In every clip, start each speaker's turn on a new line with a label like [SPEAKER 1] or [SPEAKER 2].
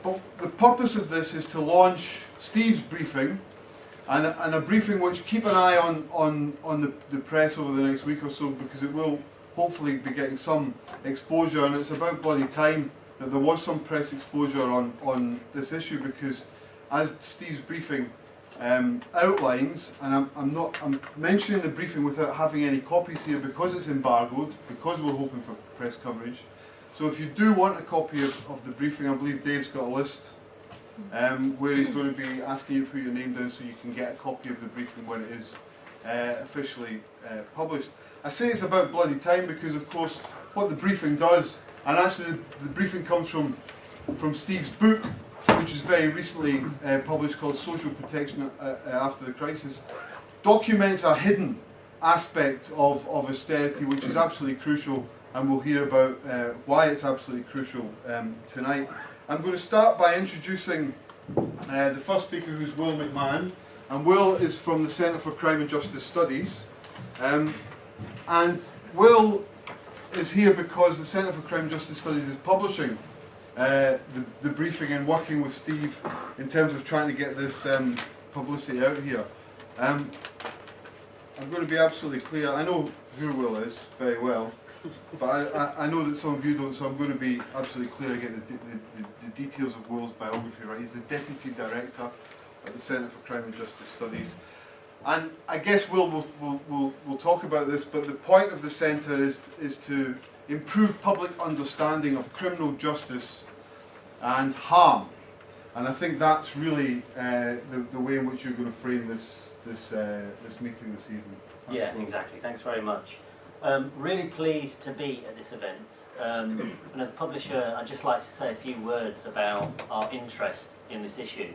[SPEAKER 1] But the purpose of this is to launch Steve's briefing, and a briefing which keep an eye on the press over the next week or so, because it will hopefully be getting some exposure, and it's about bloody time that there was some press exposure on this issue, because as Steve's briefing outlines, and I'm mentioning the briefing without having any copies here because it's embargoed, because we're hoping for press coverage. So if you do want a copy of the briefing, I believe Dave's got a list where he's going to be asking you to put your name down so you can get a copy of the briefing when it is officially published. I say it's about bloody time because, of course, what the briefing does, and actually the briefing comes from Steve's book, which is very recently published, called Social Protection After the Crisis, documents a hidden aspect of austerity which is absolutely crucial, and we'll hear about why it's absolutely crucial tonight. I'm going to start by introducing the first speaker, who's Will McMahon, and Will is from the Centre for Crime and Justice Studies, and Will is here because the Centre for Crime and Justice Studies is publishing the briefing and working with Steve in terms of trying to get this publicity out here. I'm going to be absolutely clear. I know who Will is very well, but I know that some of you don't, so I'm going to be absolutely clear and get the details of Will's biography right. He's the Deputy Director at the Centre for Crime and Justice Studies. And I guess we'll talk about this, but the point of the centre is to improve public understanding of criminal justice and harm. And I think that's really the way in which you're going to frame this meeting this evening.
[SPEAKER 2] Yeah, exactly. Thanks very much. Really pleased to be at this event. And as a publisher, I'd just like to say a few words about our interest in this issue.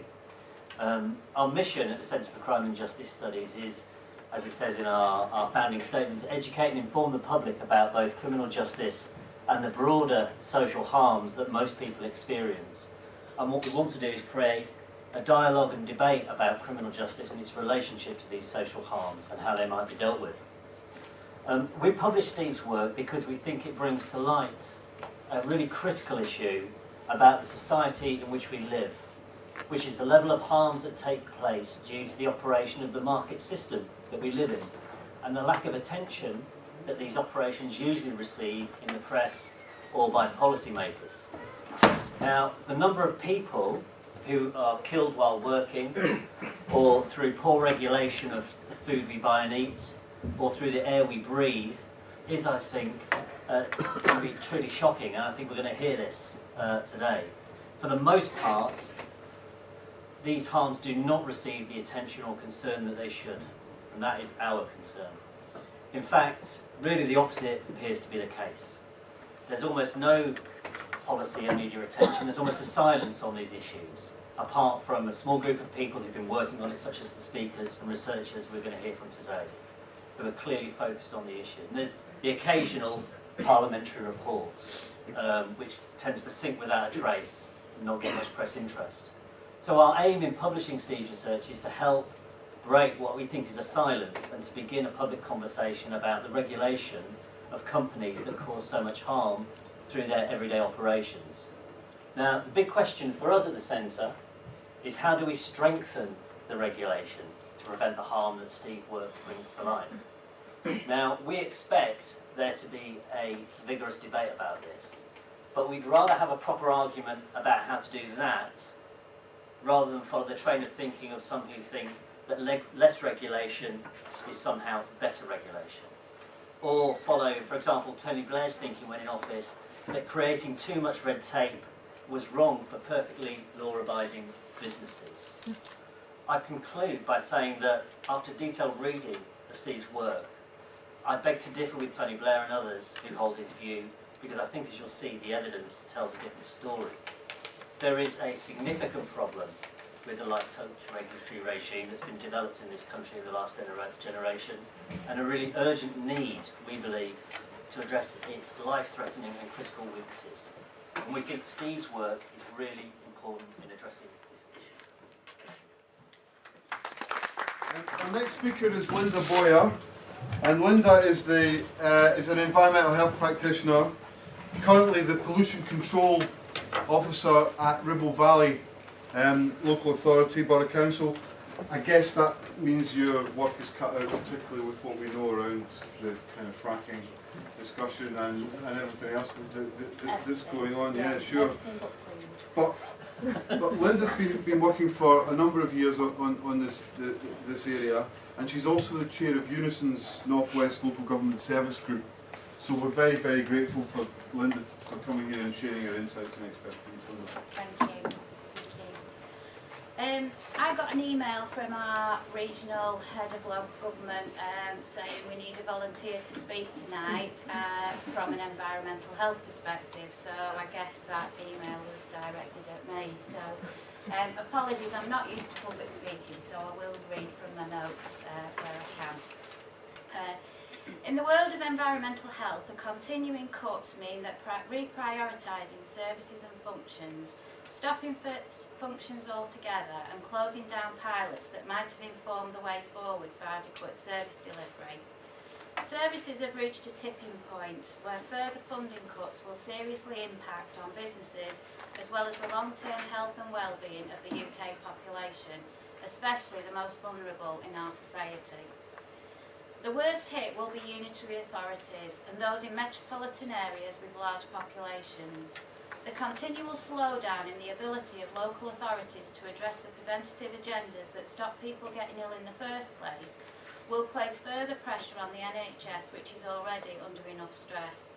[SPEAKER 2] Our mission at the Centre for Crime and Justice Studies is, as it says in our founding statement, to educate and inform the public about both criminal justice and the broader social harms that most people experience. And what we want to do is create a dialogue and debate about criminal justice and its relationship to these social harms and how they might be dealt with. We publish Steve's work because we think it brings to light a really critical issue about the society in which we live, which is the level of harms that take place due to the operation of the market system that we live in, and the lack of attention that these operations usually receive in the press or by policymakers. Now, the number of people who are killed while working, or through poor regulation of the food we buy and eat, or through the air we breathe, is, I think, going to be truly shocking, and I think we're going to hear this today. For the most part, these harms do not receive the attention or concern that they should, and that is our concern. In fact, really the opposite appears to be the case. There's almost no policy or media attention, there's almost a silence on these issues, apart from a small group of people who've been working on it, such as the speakers and researchers we're going to hear from today, who are clearly focused on the issue. And there's the occasional parliamentary report, which tends to sink without a trace and not get much press interest. So our aim in publishing Steve's research is to help break what we think is a silence and to begin a public conversation about the regulation of companies that cause so much harm through their everyday operations. Now, the big question for us at the Centre is, how do we strengthen the regulation to prevent the harm that Steve's work brings to light? Now, we expect there to be a vigorous debate about this, but we'd rather have a proper argument about how to do that rather than follow the train of thinking of some who think that less regulation is somehow better regulation. Or follow, for example, Tony Blair's thinking when in office that creating too much red tape was wrong for perfectly law-abiding businesses. I conclude by saying that after detailed reading of Steve's work, I beg to differ with Tony Blair and others who hold his view, because I think, as you'll see, the evidence tells a different story. There is a significant problem with the light touch regulatory regime that's been developed in this country in the last generation, and a really urgent need, we believe, to address its life-threatening and critical weaknesses. And we think Steve's work is really important in addressing this issue.
[SPEAKER 1] Our next speaker is Linda Boyer, and Linda is an environmental health practitioner, currently the pollution control officer at Ribble Valley Local Authority, Borough Council. I guess that means your work is cut out, particularly with what we know around the kind of fracking discussion and everything else that's going on. Yeah, sure. But Linda's been working for a number of years on this area, and she's also the chair of UNISON's North West Local Government Service Group. So we're very, very grateful for Linda for coming here and sharing her insights and expertise on this.
[SPEAKER 3] Thank you. I got an email from our regional head of local government saying we need a volunteer to speak tonight from an environmental health perspective. So I guess that email was directed at me. So apologies, I'm not used to public speaking, so I will read from the notes where I can. In the world of environmental health, the continuing cuts mean that reprioritising services and functions, stopping functions altogether and closing down pilots that might have informed the way forward for adequate service delivery. Services have reached a tipping point where further funding cuts will seriously impact on businesses as well as the long-term health and well-being of the UK population, especially the most vulnerable in our society. The worst hit will be unitary authorities and those in metropolitan areas with large populations. The continual slowdown in the ability of local authorities to address the preventative agendas that stop people getting ill in the first place will place further pressure on the NHS, which is already under enough stress.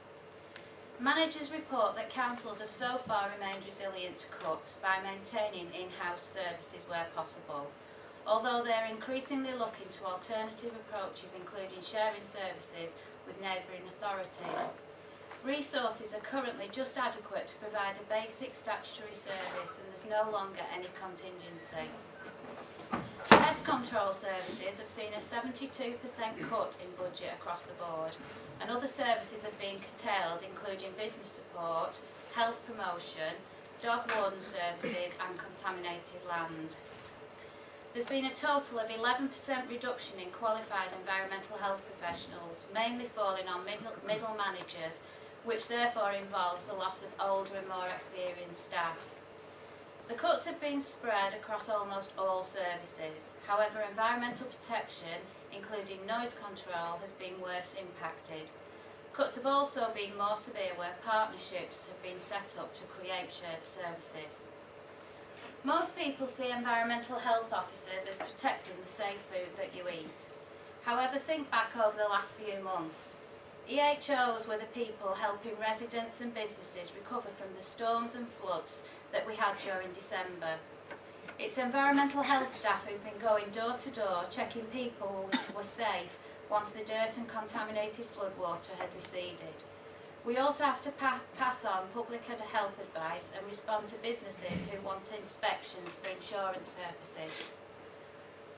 [SPEAKER 3] Managers report that councils have so far remained resilient to cuts by maintaining in-house services where possible, although they are increasingly looking to alternative approaches including sharing services with neighbouring authorities. Resources are currently just adequate to provide a basic statutory service and there's no longer any contingency. Pest control services have seen a 72% cut in budget across the board, and other services have been curtailed including business support, health promotion, dog warden services and contaminated land. There's been a total of 11% reduction in qualified environmental health professionals, mainly falling on middle managers, which therefore involves the loss of older and more experienced staff. The cuts have been spread across almost all services. However, environmental protection, including noise control, has been worse impacted. Cuts have also been more severe where partnerships have been set up to create shared services. Most people see environmental health officers as protecting the safe food that you eat. However, think back over the last few months. EHOs were the people helping residents and businesses recover from the storms and floods that we had during December. It's environmental health staff who've been going door to door checking people were safe once the dirt and contaminated floodwater had receded. We also have to pass on public health advice and respond to businesses who want inspections for insurance purposes.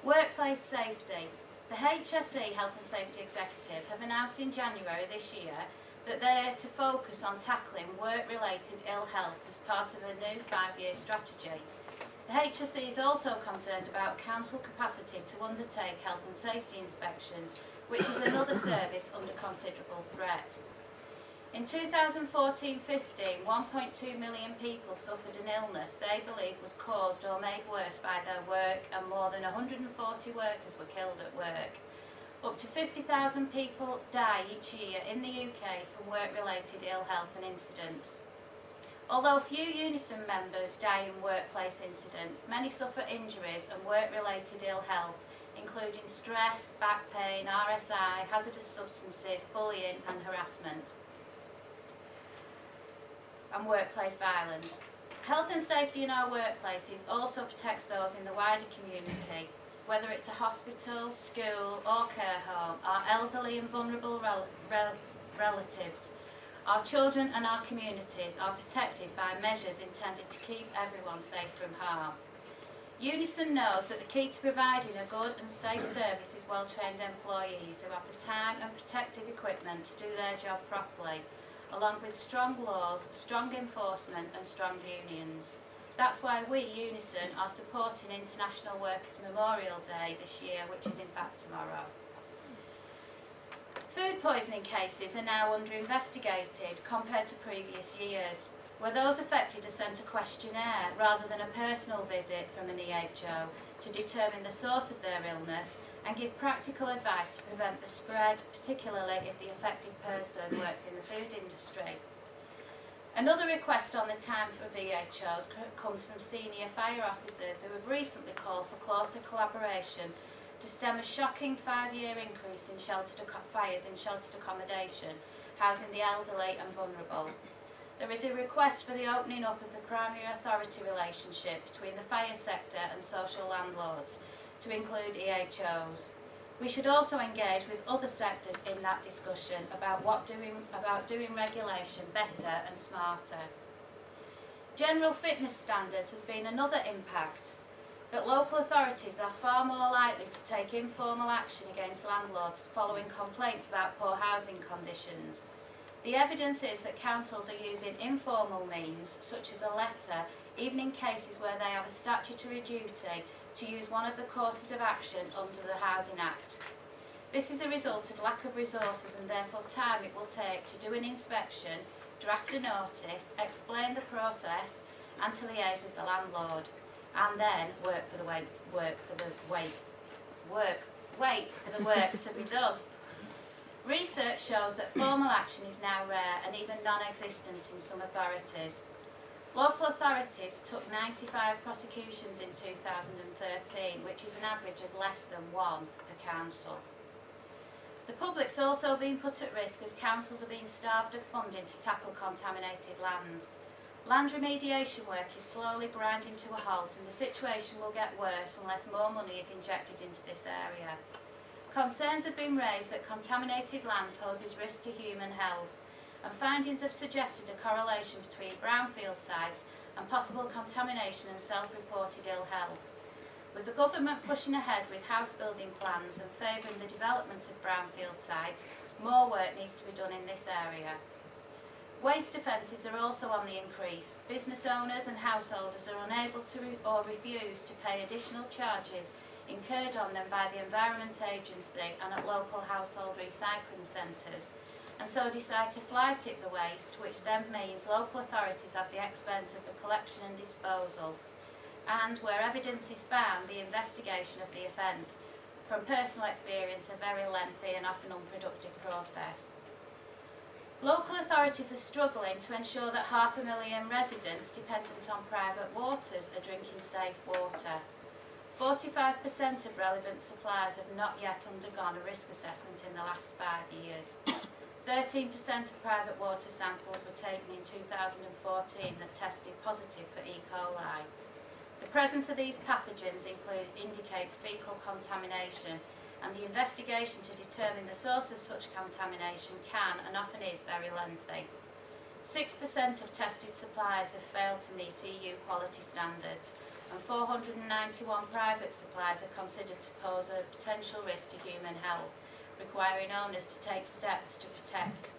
[SPEAKER 3] Workplace safety. The HSE Health and Safety Executive have announced in January this year that they are to focus on tackling work-related ill health as part of a new 5-year strategy. The HSE is also concerned about council capacity to undertake health and safety inspections, which is another service under considerable threat. In 2014-15, 1.2 million people suffered an illness they believe was caused or made worse by their work, and more than 140 workers were killed at work. Up to 50,000 people die each year in the UK from work-related ill health and incidents. Although few UNISON members die in workplace incidents, many suffer injuries and work-related ill health, including stress, back pain, RSI, hazardous substances, bullying and harassment, and workplace violence. Health and safety in our workplaces also protects those in the wider community, whether it's a hospital, school or care home, our elderly and vulnerable relatives. Our children and our communities are protected by measures intended to keep everyone safe from harm. UNISON knows that the key to providing a good and safe service is well-trained employees who have the time and protective equipment to do their job properly, along with strong laws, strong enforcement and strong unions. That's why we, UNISON, are supporting International Workers' Memorial Day this year, which is in fact tomorrow. Food poisoning cases are now under investigated compared to previous years. where those affected are sent a questionnaire rather than a personal visit from an EHO to determine the source of their illness and give practical advice to prevent the spread, particularly if the affected person works in the food industry. Another request on the time for VHOs comes from senior fire officers who have recently called for closer collaboration to stem a shocking 5-year increase in fires in sheltered accommodation, housing the elderly and vulnerable. There is a request for the opening up of the primary authority relationship between the fire sector and social landlords to include EHOs. We should also engage with other sectors in that discussion about doing regulation better and smarter. General fitness standards has been another impact, that local authorities are far more likely to take informal action against landlords following complaints about poor housing conditions. The evidence is that councils are using informal means, such as a letter, even in cases where they have a statutory duty to use one of the courses of action under the Housing Act. This is a result of lack of resources and therefore time it will take to do an inspection, draft a notice, explain the process and to liaise with the landlord, and then wait for the work to be done. Research shows that formal action is now rare and even non-existent in some authorities. Local authorities took 95 prosecutions in 2013, which is an average of less than one per council. The public's also been put at risk as councils are being starved of funding to tackle contaminated land. Land remediation work is slowly grinding to a halt and the situation will get worse unless more money is injected into this area. Concerns have been raised that contaminated land poses risk to human health, and findings have suggested a correlation between brownfield sites and possible contamination and self-reported ill health. With the government pushing ahead with house building plans and favouring the development of brownfield sites, more work needs to be done in this area. Waste offences are also on the increase. Business owners and householders are unable to or refuse to pay additional charges incurred on them by the Environment Agency and at local household recycling centres, and so decide to fly tip the waste, which then means local authorities have the expense of the collection and disposal, and where evidence is found, the investigation of the offence. From personal experience, a very lengthy and often unproductive process. Local authorities are struggling to ensure that 500,000 residents dependent on private waters are drinking safe water. 45% of relevant suppliers have not yet undergone a risk assessment in the last 5 years. 13% of private water samples were taken in 2014 that tested positive for E. coli. The presence of these pathogens indicates fecal contamination, and the investigation to determine the source of such contamination can and often is very lengthy. 6% of tested suppliers have failed to meet EU quality standards, and 491 private suppliers are considered to pose a potential risk to human health, requiring owners to take steps to protect.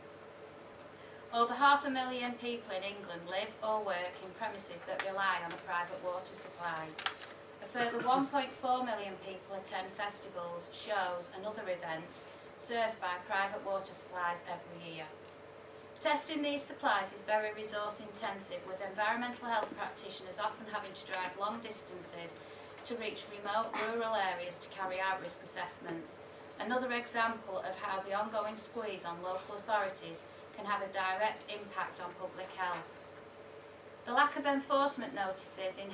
[SPEAKER 3] Over 500,000 people in England live or work in premises that rely on a private water supply. A further 1.4 million people attend festivals, shows and other events served by private water supplies every year. Testing these supplies is very resource intensive, with environmental health practitioners often having to drive long distances to reach remote rural areas to carry out risk assessments. Another example of how the ongoing squeeze on local authorities can have a direct impact on public health. The lack of enforcement notices in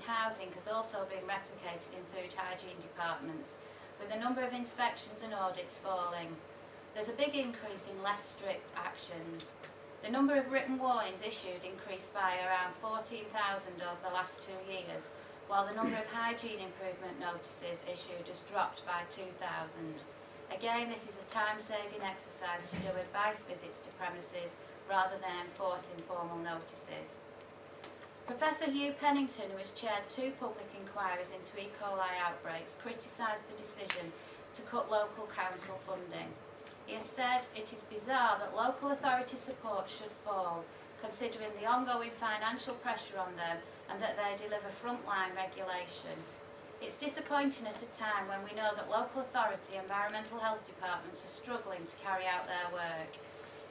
[SPEAKER 3] housing has also been replicated in food hygiene departments, with the number of inspections and audits falling. There's a big increase in less strict actions. The number of written warnings issued increased by around 14,000 over the last 2 years, while the number of hygiene improvement notices issued has dropped by 2,000. Again, this is a time-saving exercise to do advice visits to premises rather than enforce informal notices. Professor Hugh Pennington, who has chaired 2 public inquiries into E. coli outbreaks, criticised the decision to cut local council funding. He has said it is bizarre that local authority support should fall, considering the ongoing financial pressure on them and that they deliver frontline regulation. It's disappointing at a time when we know that local authority and environmental health departments are struggling to carry out their work.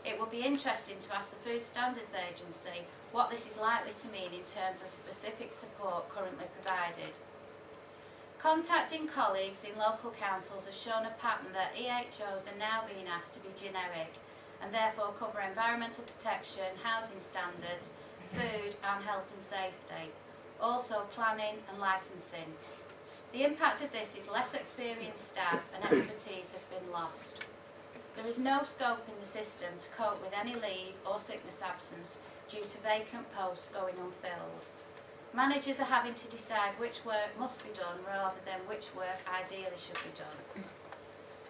[SPEAKER 3] It will be interesting to ask the Food Standards Agency what this is likely to mean in terms of specific support currently provided. Contacting colleagues in local councils has shown a pattern that EHOs are now being asked to be generic and therefore cover environmental protection, housing standards, food and health and safety, also planning and licensing. The impact of this is less experienced staff and expertise has been lost. There is no scope in the system to cope with any leave or sickness absence due to vacant posts going unfilled. Managers are having to decide which work must be done rather than which work ideally should be done.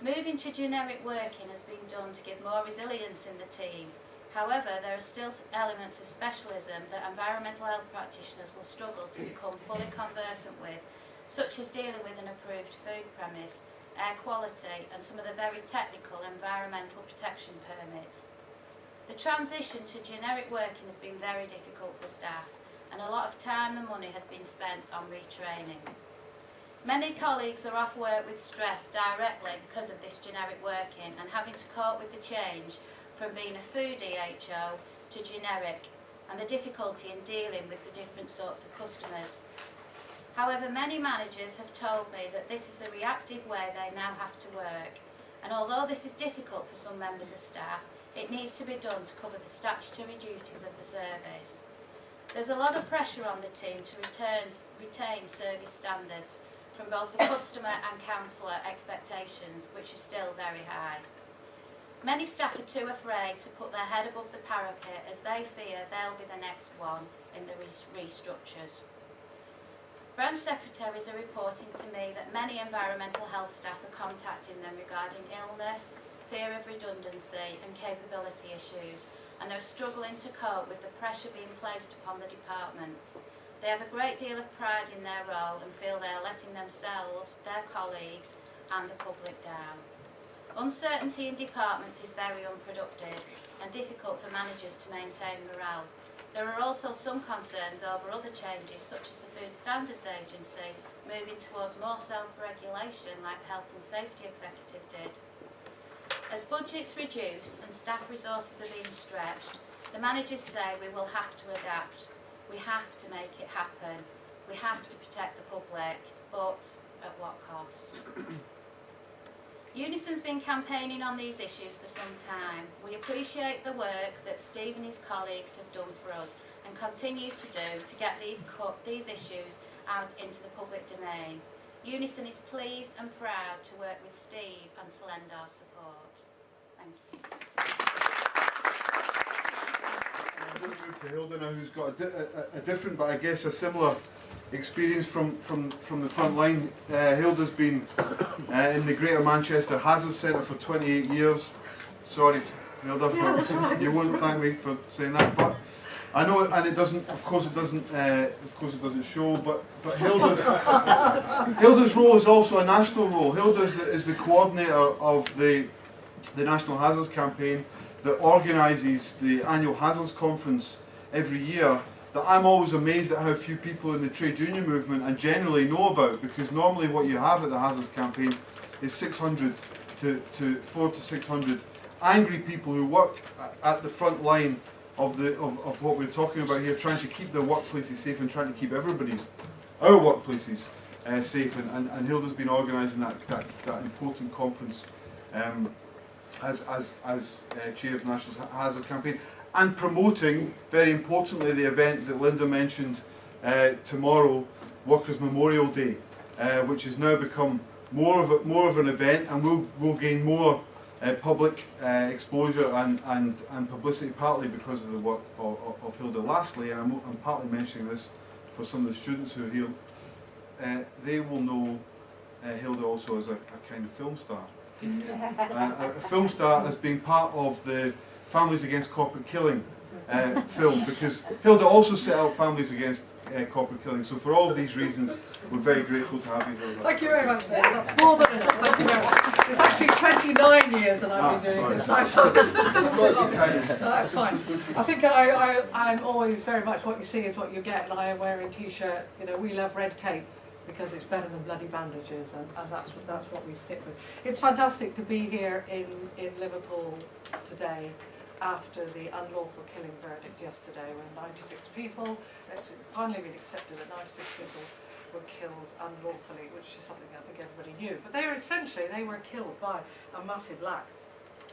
[SPEAKER 3] Moving to generic working has been done to give more resilience in the team. However, there are still elements of specialism that environmental health practitioners will struggle to become fully conversant with, such as dealing with an approved food premise, air quality and some of the very technical environmental protection permits. The transition to generic working has been very difficult for staff and a lot of time and money has been spent on retraining. Many colleagues are off work with stress directly because of this generic working and having to cope with the change from being a food EHO to generic and the difficulty in dealing with the different sorts of customers. However, many managers have told me that this is the reactive way they now have to work, and although this is difficult for some members of staff, it needs to be done to cover the statutory duties of the service. There's a lot of pressure on the team to retain service standards from both the customer and counsellor expectations, which are still very high. Many staff are too afraid to put their head above the parapet as they fear they'll be the next one in the restructures. Branch secretaries are reporting to me that many environmental health staff are contacting them regarding illness, fear of redundancy and capability issues, and they're struggling to cope with the pressure being placed upon the department. They have a great deal of pride in their role and feel they are letting themselves, their colleagues and the public down. Uncertainty in departments is very unproductive and difficult for managers to maintain morale. There are also some concerns over other changes, such as the Food Standards Agency moving towards more self-regulation like the Health and Safety Executive did. As budgets reduce and staff resources are being stretched, the managers say we will have to adapt. We have to make it happen. We have to protect the public, but at what cost? UNISON's been campaigning on these issues for some time. We appreciate the work that Steve and his colleagues have done for us and continue to do to get these issues out into the public domain. UNISON is pleased and proud to work with Steve and to lend our support. Thank you.
[SPEAKER 1] I'm going to move to Hilda now, who's got a different, but I guess a similar experience from the front line. Hilda's been in the Greater Manchester Hazards Centre for 28 years. Sorry, Hilda, you won't thank me for saying that, but I know, and it doesn't. Of course, it doesn't show. But Hilda's role is also a national role. Hilda is the coordinator of the National Hazards Campaign that organises the annual Hazards Conference every year. That I'm always amazed at how few people in the trade union movement and generally know about, because normally what you have at the Hazards Campaign is 600 to 400 to 600 angry people who work at the front line of what we're talking about here, trying to keep their workplaces safe and trying to keep our workplaces safe. And Hilda's been organising that important conference as chair of the National Hazards Campaign, and promoting, very importantly, the event that Linda mentioned tomorrow, Workers' Memorial Day, which has now become more of an event, and will gain more public exposure and publicity, partly because of the work of Hilda. Lastly, and I'm partly mentioning this for some of the students who are here, they will know Hilda also as a kind of film star. A film star as being part of the Families Against Corporate Killing film, because Hilda also set out Families Against Corporate Killing. So for all of these reasons, we're very grateful to have you, Hilda.
[SPEAKER 4] Thank you very much, David. That's more than enough. Thank you very much. It's actually 29 years that I've been doing this. That's fine. I think I'm always very much what you see is what you get, and I am wearing a t-shirt, we love red tape, because it's better than bloody bandages, and that's what we stick with. It's fantastic to be here in Liverpool today, after the unlawful killing verdict yesterday, when 96 people, it's finally been accepted that 96 people were killed unlawfully, which is something I think everybody knew. But they were killed by a massive lack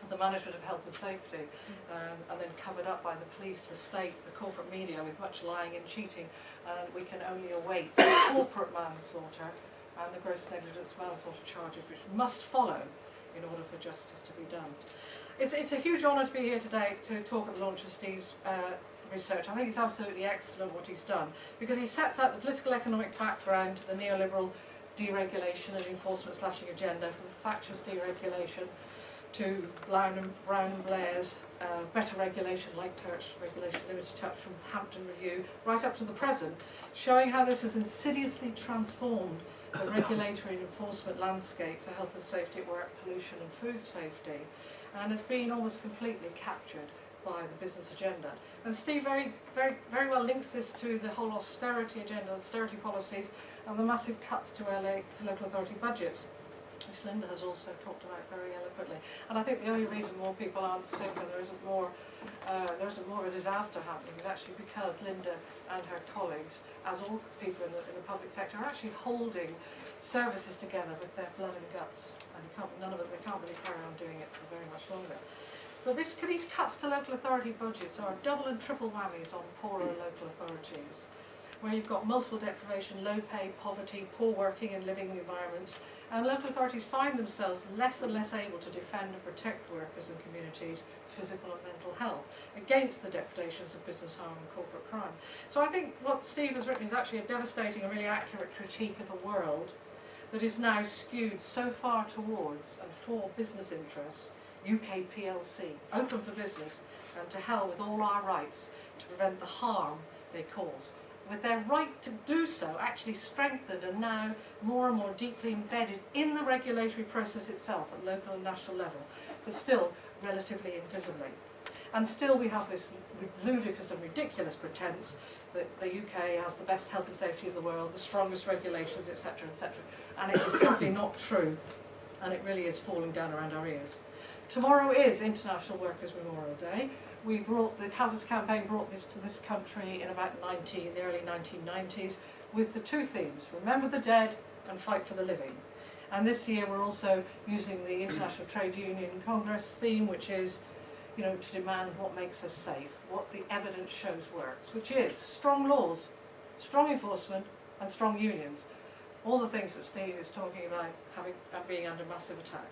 [SPEAKER 4] of the management of health and safety, and then covered up by the police, the state, the corporate media, with much lying and cheating. And we can only await corporate manslaughter and the gross negligence manslaughter charges, which must follow in order for justice to be done. It's a huge honour to be here today to talk at the launch of Steve's research. I think it's absolutely excellent what he's done, because he sets out the political economic background to the neoliberal deregulation and enforcement slashing agenda, from Thatcher's deregulation to Brown and Blair's better regulation, like touch regulation, limited touch from Hampton Review, right up to the present, showing how this has insidiously transformed the regulatory and enforcement landscape for health and safety at work, pollution and food safety, and has been almost completely captured by the business agenda. And Steve very well links this to the whole austerity agenda, austerity policies, and the massive cuts to local authority budgets, which Linda has also talked about very eloquently. And I think the only reason more people aren't sick and there isn't more of a disaster happening is actually because Linda and her colleagues, as all people in the public sector, are actually holding services together with their blood and guts. And they can't really carry on doing it for very much longer. But these cuts to local authority budgets are double and triple whammies on poorer local authorities, where you've got multiple deprivation, low pay, poverty, poor working and living environments, and local authorities find themselves less and less able to defend and protect workers and communities' physical and mental health against the depredations of business harm and corporate crime. So I think what Steve has written is actually a devastating and really accurate critique of a world that is now skewed so far towards and for business interests, UK PLC, open for business, and to hell with all our rights to prevent the harm they cause, with their right to do so actually strengthened and now more and more deeply embedded in the regulatory process itself at local and national level, but still relatively invisibly. And still we have this ludicrous and ridiculous pretense that the UK has the best health and safety in the world, the strongest regulations, etc., etc. And it is simply not true, and it really is falling down around our ears. Tomorrow is International Workers' Memorial Day. The Hazards Campaign brought this to this country in the early 1990s, with the two themes: remember the dead and fight for the living. And this year we're also using the International Trade Union Congress theme, which is, to demand what makes us safe, what the evidence shows works, which is strong laws, strong enforcement, and strong unions. All the things that Steve is talking about being under massive attack.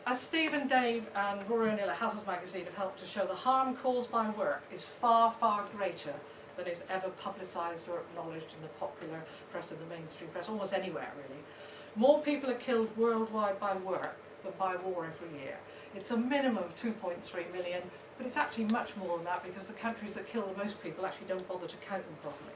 [SPEAKER 4] As Steve and Dave and Rory O'Neill at Hazards Magazine have helped to show, the harm caused by work is far, far greater than is ever publicised or acknowledged in the popular press and the mainstream press, almost anywhere really. More people are killed worldwide by work than by war every year. It's a minimum of 2.3 million, but it's actually much more than that, because the countries that kill the most people actually don't bother to count them properly.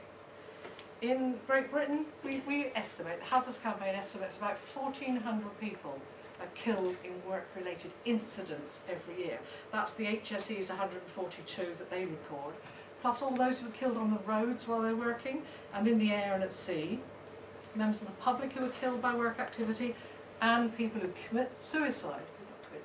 [SPEAKER 4] In Great Britain, we estimate, the Hazards Campaign estimates about 1,400 people are killed in work-related incidents every year. That's the HSE's 142 that they record, plus all those who are killed on the roads while they're working, and in the air and at sea, members of the public who are killed by work activity, and people who commit suicide.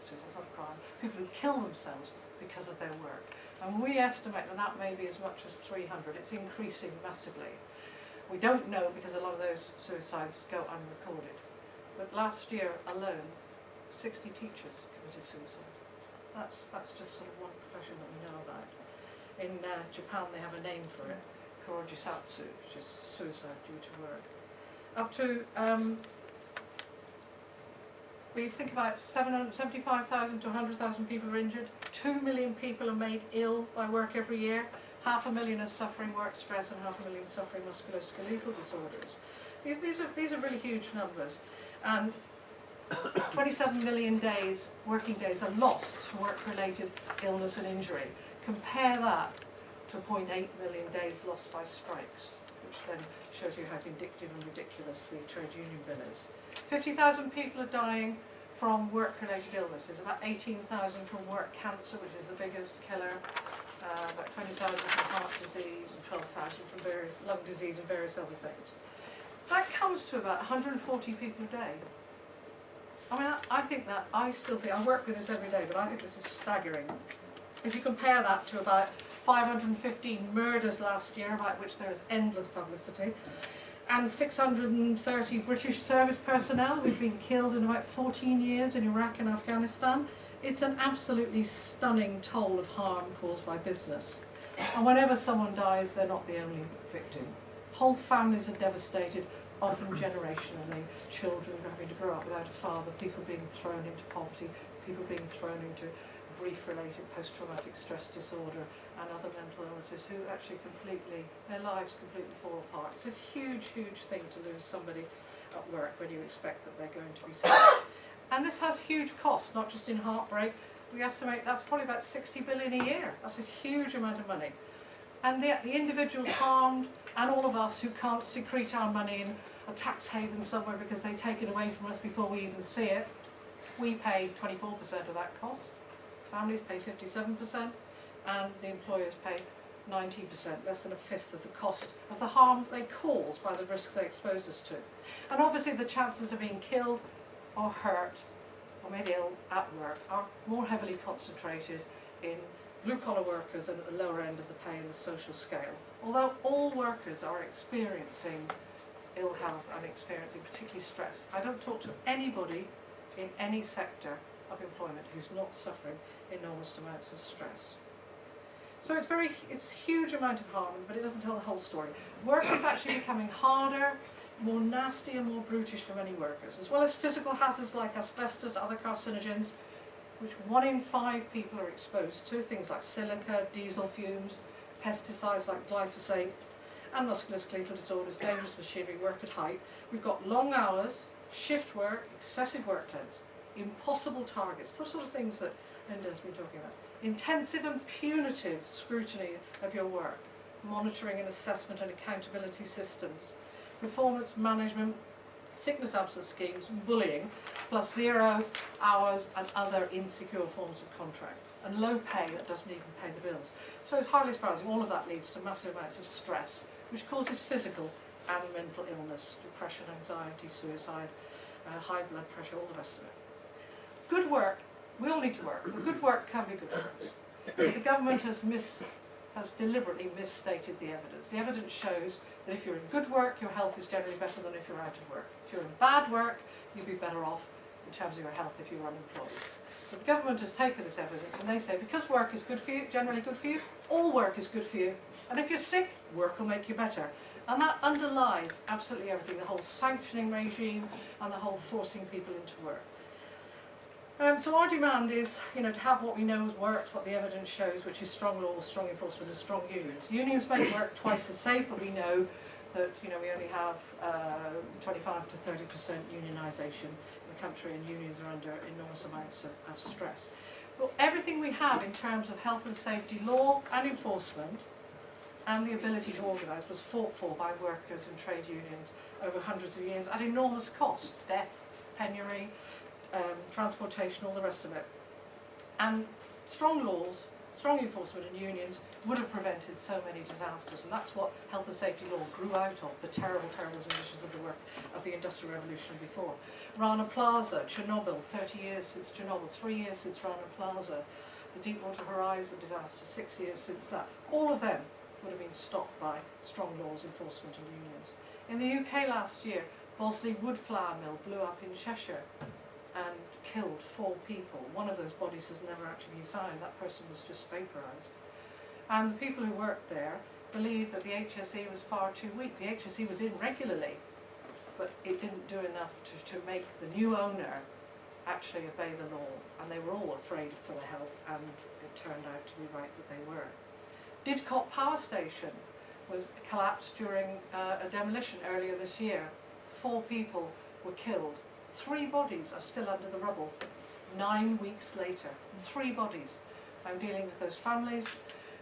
[SPEAKER 4] Suicide is not a crime. People who kill themselves because of their work. And we estimate that may be as much as 300. It's increasing massively. We don't know, because a lot of those suicides go unrecorded. But last year alone, 60 teachers committed suicide. That's just sort of one profession that we know about. In Japan they have a name for it, korojisatsu, which is suicide due to work. Up to, we think about 75,000 to 100,000 people are injured, 2 million people are made ill by work every year, 500,000 are suffering work stress and 500,000 suffering musculoskeletal disorders. These are really huge numbers. And 27 million working days are lost to work-related illness and injury. Compare that to 0.8 million days lost by strikes, which then shows you how vindictive and ridiculous the trade union bill is. 50,000 people are dying from work-related illnesses, about 18,000 from work cancer, which is the biggest killer, about 20,000 from heart disease, and 12,000 from various lung disease and various other things. That comes to about 140 people a day. I mean, I still think, I work with this every day, but I think this is staggering. If you compare that to about 515 murders last year, about which there is endless publicity, and 630 British service personnel who've been killed in about 14 years in Iraq and Afghanistan, it's an absolutely stunning toll of harm caused by business. And whenever someone dies, they're not the only victim. Whole families are devastated, often generationally, children having to grow up without a father, people being thrown into poverty, people being thrown into grief-related post-traumatic stress disorder and other mental illnesses who actually their lives completely fall apart. It's a huge, huge thing to lose somebody at work when you expect that they're going to be sick. And this has huge costs, not just in heartbreak. We estimate that's probably about 60 billion a year. That's a huge amount of money. And the individuals harmed, and all of us who can't secrete our money in a tax haven somewhere because they take it away from us before we even see it, we pay 24% of that cost. Families pay 57%, and the employers pay 19%, less than a fifth of the cost of the harm they cause by the risks they expose us to. And obviously the chances of being killed or hurt or made ill at work are more heavily concentrated in blue-collar workers and at the lower end of the pay and the social scale. Although all workers are experiencing ill health and experiencing particularly stress, I don't talk to anybody in any sector of employment who's not suffering enormous amounts of stress. So it's a huge amount of harm, but it doesn't tell the whole story. Work is actually becoming harder, more nasty and more brutish for many workers, as well as physical hazards like asbestos, other carcinogens, which 1 in 5 people are exposed to, things like silica, diesel fumes, pesticides like glyphosate, and musculoskeletal disorders, dangerous machinery, work at height. We've got long hours, shift work, excessive workloads, impossible targets, the sort of things that Linda's been talking about. Intensive and punitive scrutiny of your work, monitoring and assessment and accountability systems, performance management, sickness absence schemes, bullying, plus 0 hours and other insecure forms of contract, and low pay that doesn't even pay the bills. So it's hardly surprising, all of that leads to massive amounts of stress, which causes physical and mental illness, depression, anxiety, suicide, high blood pressure, all the rest of it. Good work, we all need to work, but good work can be good for us. But the government has deliberately misstated the evidence. The evidence shows that if you're in good work, your health is generally better than if you're out of work. If you're in bad work, you'd be better off in terms of your health if you're unemployed. But the government has taken this evidence and they say because work is good for you, generally good for you, all work is good for you, and if you're sick, work will make you better. And that underlies absolutely everything, the whole sanctioning regime and the whole forcing people into work. So our demand is, to have what we know works, what the evidence shows, which is strong laws, strong enforcement and strong unions. Unions make work twice as safe, but we know that we only have 25 to 30% unionisation in the country, and unions are under enormous amounts of stress. But everything we have in terms of health and safety law and enforcement and the ability to organise was fought for by workers and trade unions over hundreds of years at enormous cost, death, penury, transportation, all the rest of it. And strong laws, strong enforcement and unions would have prevented so many disasters, and that's what health and safety law grew out of, the terrible, terrible conditions of the work of the Industrial Revolution before. Rana Plaza, Chernobyl, 30 years since Chernobyl, 3 years since Rana Plaza, the Deepwater Horizon disaster, 6 years since that. All of them would have been stopped by strong laws, enforcement and unions. In the UK last year, Bosley Wood Flour Mill blew up in Cheshire and killed 4 people. One of those bodies has never actually been found. That person was just vaporised. And the people who worked there believe that the HSE was far too weak. The HSE was in regularly, but it didn't do enough to make the new owner actually obey the law. And they were all afraid for their health, and it turned out to be right that they were. Didcot Power Station was collapsed during a demolition earlier this year. 4 people were killed. 3 bodies are still under the rubble 9 weeks later. 3 bodies. I'm dealing with those families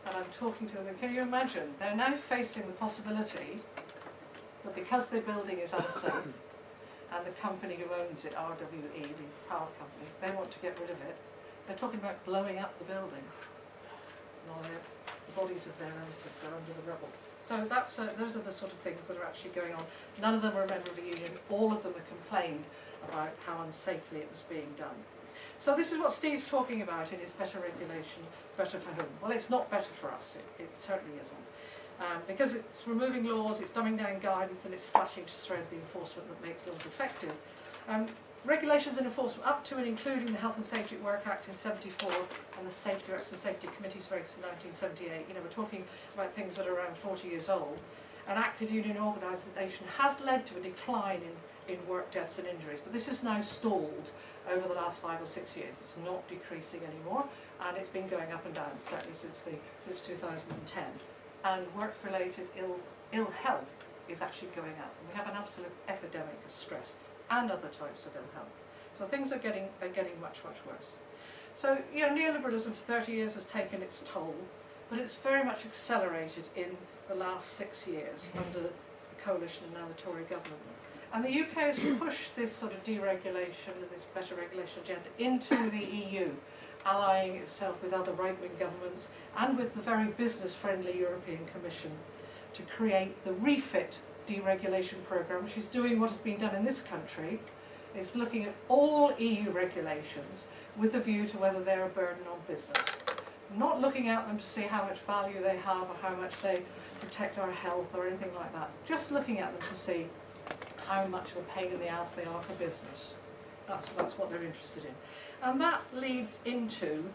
[SPEAKER 4] and I'm talking to them, and can you imagine, they're now facing the possibility that because their building is unsafe and the company who owns it, RWE, the power company, they want to get rid of it. They're talking about blowing up the building. The bodies of their relatives are under the rubble. So those are the sort of things that are actually going on. None of them are a member of a union. All of them have complained about how unsafely it was being done. So this is what Steve's talking about in his better regulation, better for whom? Well, it's not better for us, it certainly isn't. Because it's removing laws, it's dumbing down guidance, and it's slashing to thread the enforcement that makes laws effective. Regulations and enforcement up to and including the Health and Safety at Work Act in '74 and the Safety Reps and Safety Committees regs in 1978. You know, we're talking about things that are around 40 years old. An active union organisation has led to a decline in work deaths and injuries, but this is now stalled over the last 5 or 6 years. It's not decreasing anymore, and it's been going up and down certainly since 2010. And work-related ill health is actually going up, and we have an absolute epidemic of stress and other types of ill health. So things are getting much worse. So, you know, neoliberalism for 30 years has taken its toll, but it's very much accelerated in the last 6 years under the coalition and now the Tory government. And the UK has pushed this sort of deregulation and this better regulation agenda into the EU, allying itself with other right-wing governments and with the very business-friendly European Commission to create the REFIT deregulation programme, which is doing what has been done in this country. It's looking at all EU regulations with a view to whether they're a burden on business. Not looking at them to see how much value they have or how much they protect our health or anything like that. Just looking at them to see how much of a pain in the ass they are for business. That's what they're interested in. And that leads into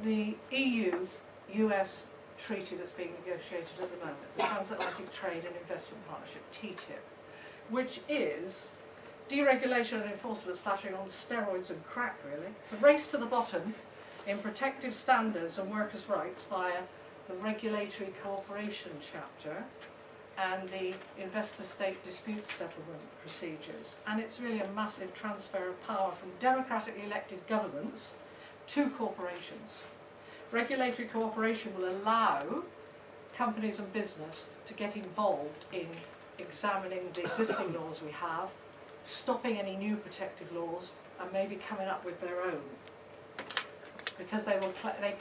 [SPEAKER 4] the EU-US treaty that's being negotiated at the moment, the Transatlantic Trade and Investment Partnership, TTIP, which is deregulation and enforcement slashing on steroids and crack, really. It's a race to the bottom in protective standards and workers' rights via the Regulatory Cooperation Chapter and the investor-state dispute settlement procedures. And it's really a massive transfer of power from democratically elected governments to corporations. Regulatory cooperation will allow companies and business to get involved in examining the existing laws we have, stopping any new protective laws, and maybe coming up with their own. Because they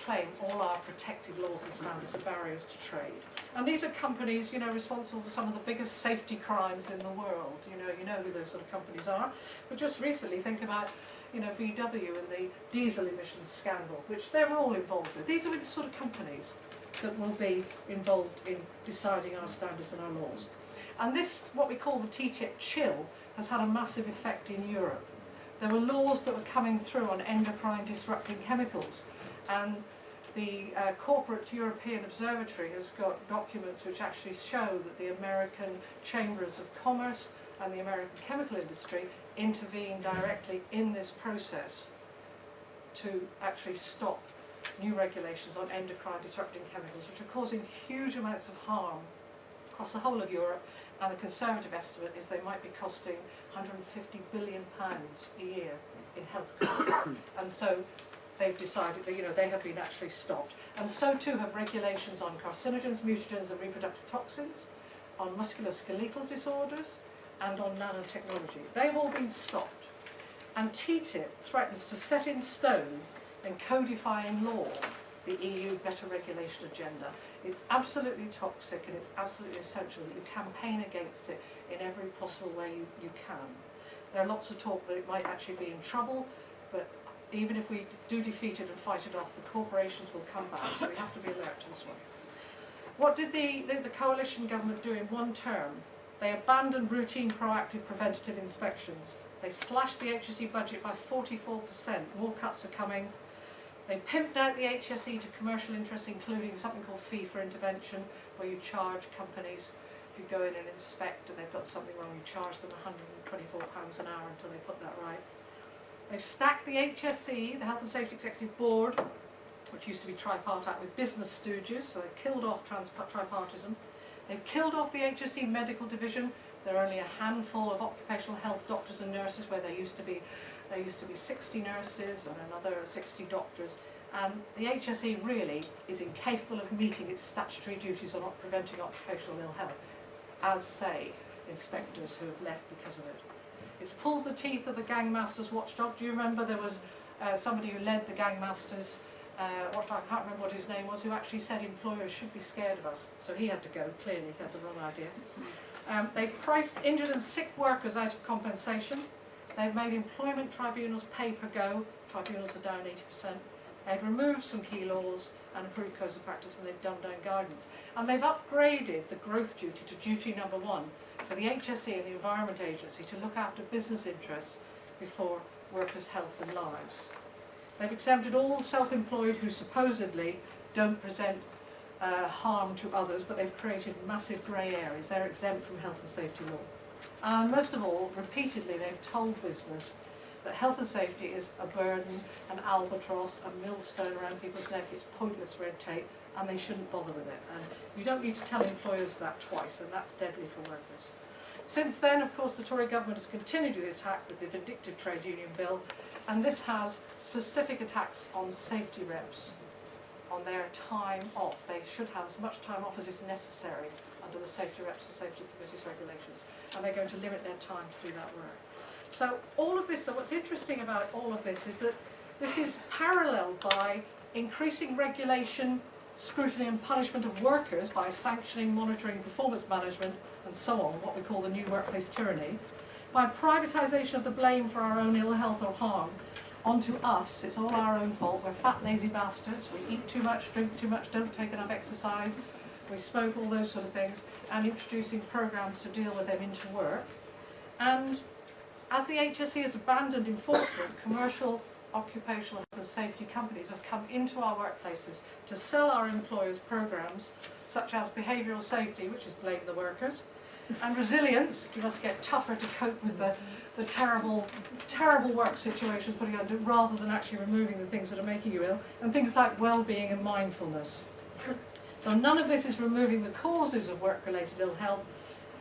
[SPEAKER 4] claim all our protective laws and standards are barriers to trade. And these are companies, you know, responsible for some of the biggest safety crimes in the world. You know who those sort of companies are. But just recently, think about, you know, VW and the diesel emissions scandal, which they're all involved with. These are the sort of companies that will be involved in deciding our standards and our laws. And this, what we call the TTIP chill, has had a massive effect in Europe. There were laws that were coming through on endocrine disrupting chemicals, and the Corporate European Observatory has got documents which actually show that the American Chambers of Commerce and the American chemical industry intervene directly in this process to actually stop new regulations on endocrine disrupting chemicals, which are causing huge amounts of harm across the whole of Europe. And the conservative estimate is they might be costing £150 billion a year in health costs. And so they've decided that, you know, they have been actually stopped. And so too have regulations on carcinogens, mutagens and reproductive toxins, on musculoskeletal disorders, and on nanotechnology. They've all been stopped. And TTIP threatens to set in stone and codify in law the EU better regulation agenda. It's absolutely toxic, and it's absolutely essential that you campaign against it in every possible way you can. There are lots of talk that it might actually be in trouble, but even if we do defeat it and fight it off, the corporations will come back, so we have to be alert to this one. What did the coalition government do in one term? They abandoned routine proactive preventative inspections. They slashed the HSE budget by 44%. More cuts are coming. They pimped out the HSE to commercial interests, including something called fee for intervention, where you charge companies, if you go in and inspect and they've got something wrong, you charge them £124 an hour until they put that right. They've stacked the HSE, the Health and Safety Executive Board, which used to be tripartite, with business stooges, so they've killed off tripartism. They've killed off the HSE medical division. There are only a handful of occupational health doctors and nurses, where there used to be 60 nurses and another 60 doctors, and the HSE really is incapable of meeting its statutory duties on preventing occupational ill health, as say inspectors who have left because of it. It's pulled the teeth of the gangmasters watchdog. Do you remember there was somebody who led the gangmasters watchdog, I can't remember what his name was, who actually said employers should be scared of us, so he had to go. Clearly he had the wrong idea. They've priced injured and sick workers out of compensation. They've made employment tribunals pay per go. Tribunals are down 80%. They've removed some key laws and approved codes of practice, and they've dumbed down guidance. And they've upgraded the growth duty to duty number 1 for the HSE and the Environment Agency to look after business interests before workers' health and lives. They've exempted all self-employed who supposedly don't present harm to others, but they've created massive grey areas. They're exempt from health and safety law. And most of all, repeatedly, they've told business that health and safety is a burden, an albatross, a millstone around people's neck. It's pointless red tape, and they shouldn't bother with it. And you don't need to tell employers that twice, and that's deadly for workers. Since then, of course, the Tory government has continued the attack with the vindictive trade union bill, and this has specific attacks on safety reps, on their time off. They should have as much time off as is necessary under the safety reps and safety committees regulations, and they're going to limit their time to do that work. So all of this, so what's interesting about all of this is that this is paralleled by increasing regulation, scrutiny and punishment of workers by sanctioning, monitoring, performance management and so on, what we call the new workplace tyranny, by privatisation of the blame for our own ill health or harm onto us. It's all our own fault. We're fat, lazy bastards. We eat too much, drink too much, don't take enough exercise. We smoke, all those sort of things, and introducing programmes to deal with them into work. And as the HSE has abandoned enforcement, commercial occupational health and safety companies have come into our workplaces to sell our employers programmes such as behavioural safety, which is blame the workers, and resilience. You must get tougher to cope with the terrible work situation putting under, rather than actually removing the things that are making you ill, and things like well-being and mindfulness. So none of this is removing the causes of work-related ill health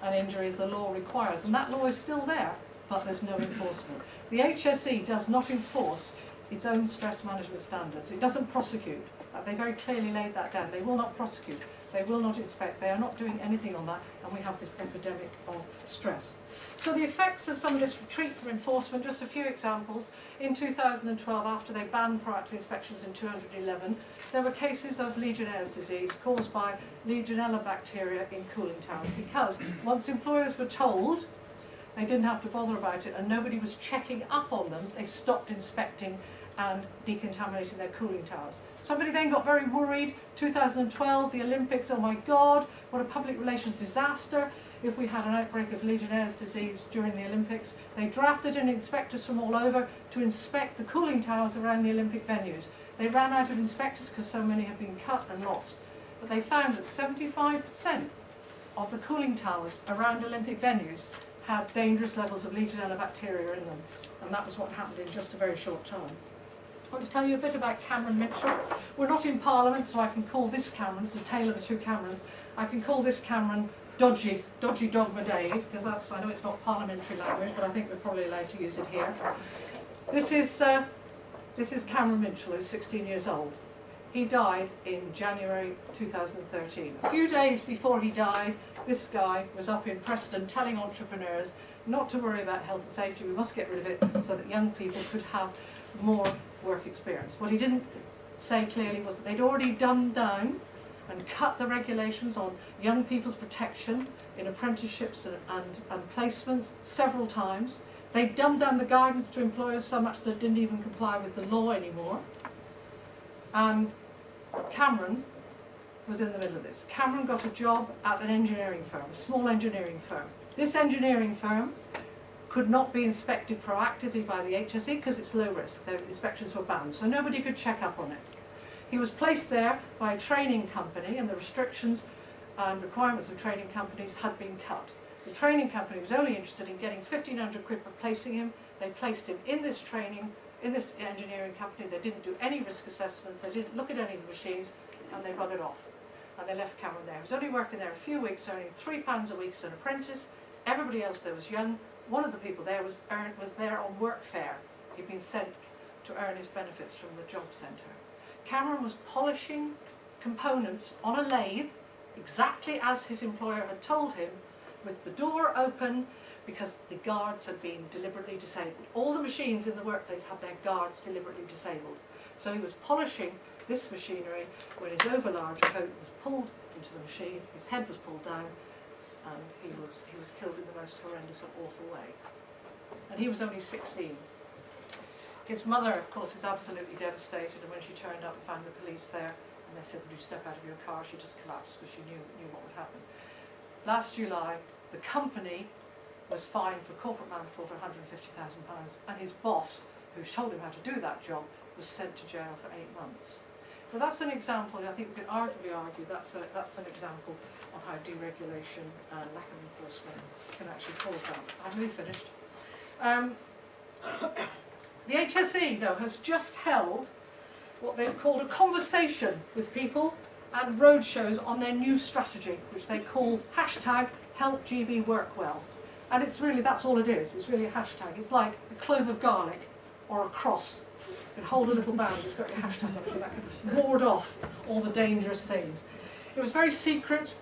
[SPEAKER 4] and injuries the law requires, and that law is still there, but there's no enforcement. The HSE does not enforce its own stress management standards. It doesn't prosecute. They very clearly laid that down. They will not prosecute. They will not inspect. They are not doing anything on that, and we have this epidemic of stress. So the effects of some of this retreat from enforcement, just a few examples. In 2012, after they banned proactive inspections in 211, there were cases of Legionnaires Disease caused by Legionella bacteria in cooling towers, because once employers were told they didn't have to bother about it and nobody was checking up on them, they stopped inspecting and decontaminating their cooling towers. Somebody then got very worried. 2012, the Olympics, oh my God, what a public relations disaster if we had an outbreak of Legionnaires disease during the Olympics. They drafted in inspectors from all over to inspect the cooling towers around the Olympic venues. They ran out of inspectors because so many had been cut and lost. But they found that 75% of the cooling towers around Olympic venues had dangerous levels of Legionella bacteria in them. And that was what happened in just a very short time. I want to tell you a bit about Cameron Mitchell. We're not in Parliament, so I can call this Cameron, it's the tale of the two Camerons, I can call this Cameron Dodgy Dogma Dave, because that's, I know it's not parliamentary language, but I think we're probably allowed to use it here. This is Cameron Mitchell, who's 16 years old. He died in January 2013. A few days before he died, this guy was up in Preston telling entrepreneurs not to worry about health and safety, we must get rid of it so that young people could have more work experience. What he didn't say clearly was that they'd already dumbed down and cut the regulations on young people's protection in apprenticeships and placements several times. They dumbed down the guidance to employers so much that it didn't even comply with the law anymore. And Cameron was in the middle of this. Cameron got a job at an engineering firm, a small engineering firm. This engineering firm could not be inspected proactively by the HSE because it's low risk. Their inspections were banned, so nobody could check up on it. He was placed there by a training company, and the restrictions and requirements of training companies had been cut. The training company was only interested in getting 1,500 quid for placing him. They placed him in this training, in this engineering company. They didn't do any risk assessments, they didn't look at any of the machines, and they buggered off. And they left Cameron there. He was only working there a few weeks, earning £3 a week as an apprentice. Everybody else there was young. One of the people there was there on workfare. He'd been sent to earn his benefits from the job centre. Cameron was polishing components on a lathe, exactly as his employer had told him, with the door open because the guards had been deliberately disabled. All the machines in the workplace had their guards deliberately disabled. So he was polishing this machinery when his overlarge coat was pulled into the machine, his head was pulled down, and he was killed in the most horrendous and awful way. and he was only 16. His mother, of course, is absolutely devastated, and when she turned up and found the police there, and they said, would you step out of your car, she just collapsed because she knew what would happen. Last July, the company was fined for corporate manslaughter £150,000, and his boss, who told him how to do that job, was sent to jail for 8 months. So that's an example, I think we can arguably argue that's an example of how deregulation and lack of enforcement can actually cause that. I've really finished. The HSE, though, has just held what they've called a conversation with people and roadshows on their new strategy, which they call #HelpGBWorkWell. And it's really, that's all it is. It's really a hashtag. It's like a clove of garlic or a cross. You can hold a little band, it's got your hashtag on it, so that can ward off all the dangerous things. It was very secret.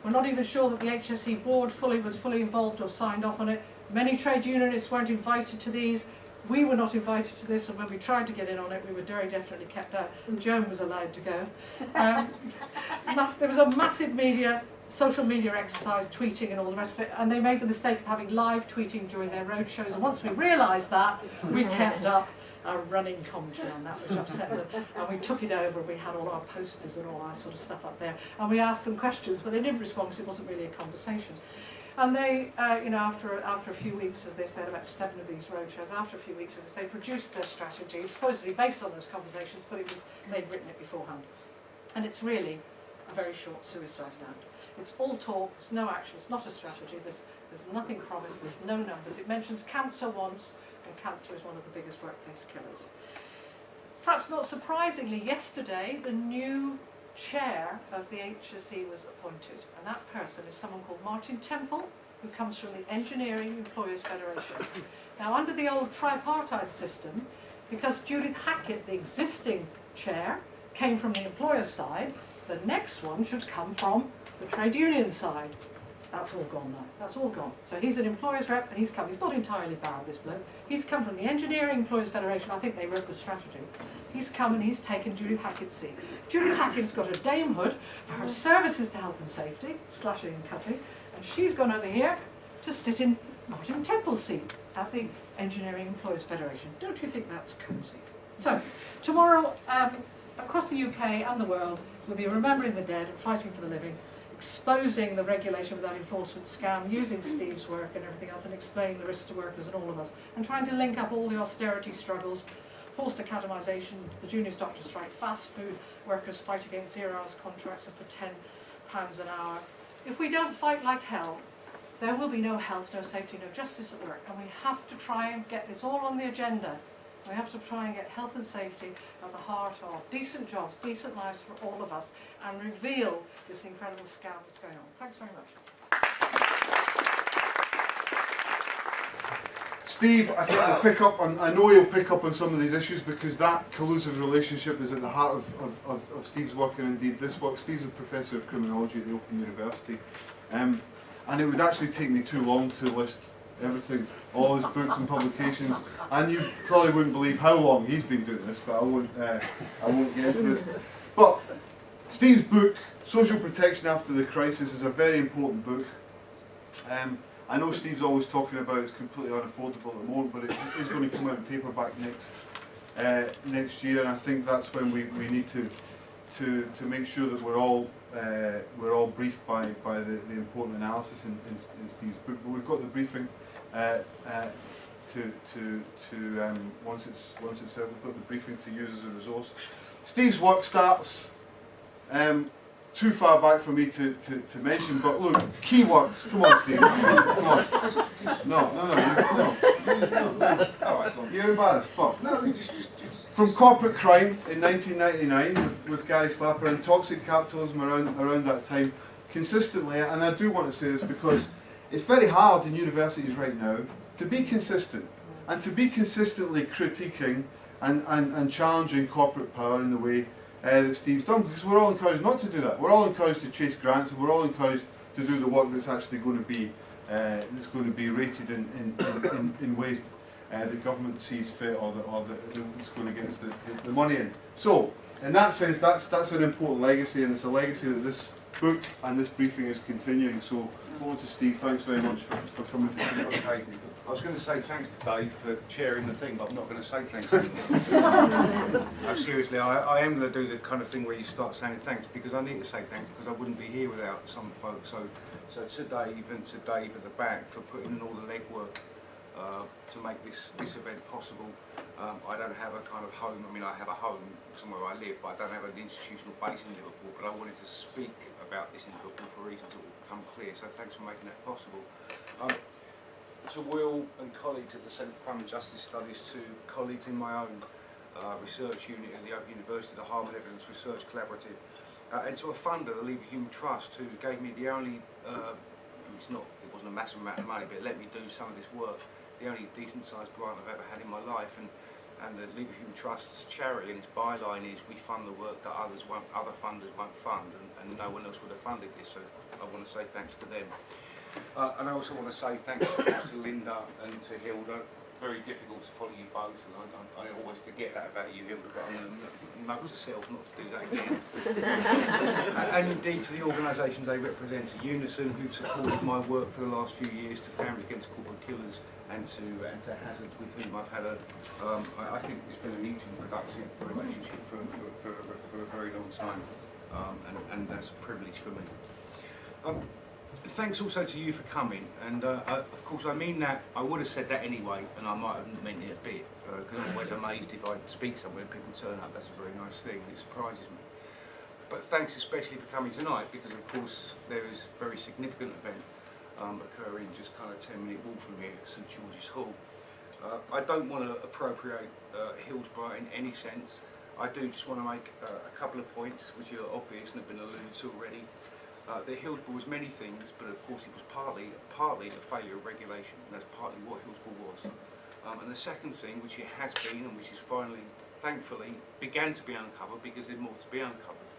[SPEAKER 4] We're not even sure that the HSE board was fully involved or signed off on it. Many trade unionists weren't invited to these. We were not invited to this, and when we tried to get in on it, we were very definitely kept out. Joan was allowed to go. There was a massive social media exercise, tweeting and all the rest of it, and they made the mistake of having live tweeting during their roadshows, and once we realised that, we kept up a running commentary on that, which upset them, and we took it over, and we had all our posters and all our sort of stuff up there, and we asked them questions, but they didn't respond because it wasn't really a conversation. And they, after a few weeks of this, they had about 7 of these roadshows. After a few weeks of this, they produced their strategy, supposedly based on those conversations, but they'd written it beforehand. And it's really a very short suicide note. It's all talk, there's no action, it's not a strategy, there's nothing promised, there's no numbers. It mentions cancer once, and cancer is one of the biggest workplace killers. Perhaps not surprisingly, yesterday the new chair of the HSE was appointed, and that person is someone called Martin Temple, who comes from the Engineering Employers Federation. Now, under the old tripartite system, because Judith Hackett, the existing chair, came from the employer side, the next one should come from the trade union side. That's all gone now. That's all gone. So he's an employer's rep, and he's not entirely bad, this bloke. He's come from the Engineering Employers Federation. I think they wrote the strategy. He's come and he's taken Judith Hackett's seat. Judith Hackett's got a damehood for her services to health and safety, slashing and cutting, and she's gone over here to sit in Martin Temple's seat at the Engineering Employers Federation. Don't you think that's cosy? So, tomorrow, across the UK and the world, we'll be remembering the dead and fighting for the living, exposing the regulation without enforcement scam, using Steve's work and everything else, and explaining the risks to workers and all of us, and trying to link up all the austerity struggles, forced academisation, the juniors doctor strike, fast food workers fight against 0 hours contracts and for £10 an hour. If we don't fight like hell, there will be no health, no safety, no justice at work, and we have to try and get this all on the agenda. We have to try and get health and safety at the heart of decent jobs, decent lives for all of us, and reveal this incredible scam that's going on. Thanks very much.
[SPEAKER 1] Steve, I think will pick up on, I know he'll pick up on some of these issues, because that collusive relationship is at the heart of Steve's work, and indeed this work. Steve's a professor of criminology at the Open University, and it would actually take me too long to list everything, all his books and publications, and you probably wouldn't believe how long he's been doing this, but I won't get into this. But Steve's book, Social Protection After the Crisis, is a very important book. I know Steve's always talking about it's completely unaffordable at the moment, but it is going to come out in paperback next year, and I think that's when we need to make sure that we're all briefed by the important analysis in Steve's book. But we've got the briefing once it's out, we've got the briefing to use as a resource. Steve's work starts too far back for me to mention, but look, key works. Come on, Steve. Come on. No. You're embarrassed. But
[SPEAKER 5] No,
[SPEAKER 1] from Corporate Crime in 1999 with Gary Slapper, and Toxic Capitalism around that time, consistently, and I do want to say this because it's very hard in universities right now to be consistent and to be consistently critiquing and challenging corporate power in the way that Steve's done, because we're all encouraged not to do that. We're all encouraged to chase grants, and we're all encouraged to do the work that's actually going to be rated in ways the government sees fit, or that's going to get us the money in. So, in that sense, that's an important legacy, and it's a legacy that this book and this briefing is continuing. So, over to Steve. Thanks very much for coming to.
[SPEAKER 5] I was going to say thanks to Dave for chairing the thing, but I'm not going to say thanks anymore. No, seriously, I am going to do the kind of thing where you start saying thanks, because I need to say thanks, because I wouldn't be here without some folks. So to Dave and to Dave at the back for putting in all the legwork to make this event possible. I don't have a kind of home. I mean, I have a home somewhere I live, but I don't have an institutional base in Liverpool. But I wanted to speak about this in Liverpool for reasons that will become clear. So thanks for making that possible. To Will and colleagues at the Centre for Crime and Justice Studies, to colleagues in my own research unit at the Open University, the Harm and Evidence Research Collaborative, and to a funder, the Lever Human Trust, who gave me the only, it wasn't a massive amount of money, but it let me do some of this work, the only decent sized grant I've ever had in my life. And the Lever Human Trust's charity and its byline is we fund the work that other funders won't fund, and no one else would have funded this, so I want to say thanks to them. And I also want to say thanks to Linda and to Hilda. Very difficult to follow you both, and I always forget that about you, Hilda, but I'm going to note to self not to do that again. And indeed to the organisations they represent, to UNISON, who've supported my work for the last few years, to Families Against Corporate Killers, and to Hazards, with whom I've had I think it's been a mutually productive relationship for a very long time, and that's a privilege for me. Thanks also to you for coming, and of course I mean that. I would have said that anyway, and I might have meant it a bit, because I'm always amazed if I speak somewhere and people turn up. That's a very nice thing, it surprises me. But thanks especially for coming tonight, because of course there is a very significant event occurring just kind of 10-minute walk from here at St George's Hall. I don't want to appropriate Hillsborough in any sense. I do just want to make a couple of points which are obvious and have been alluded to already. That Hillsborough was many things, but of course it was partly a failure of regulation, and that's partly what Hillsborough was. And the second thing, which it has been, and which is finally, thankfully, began to be uncovered, because there's more to be uncovered.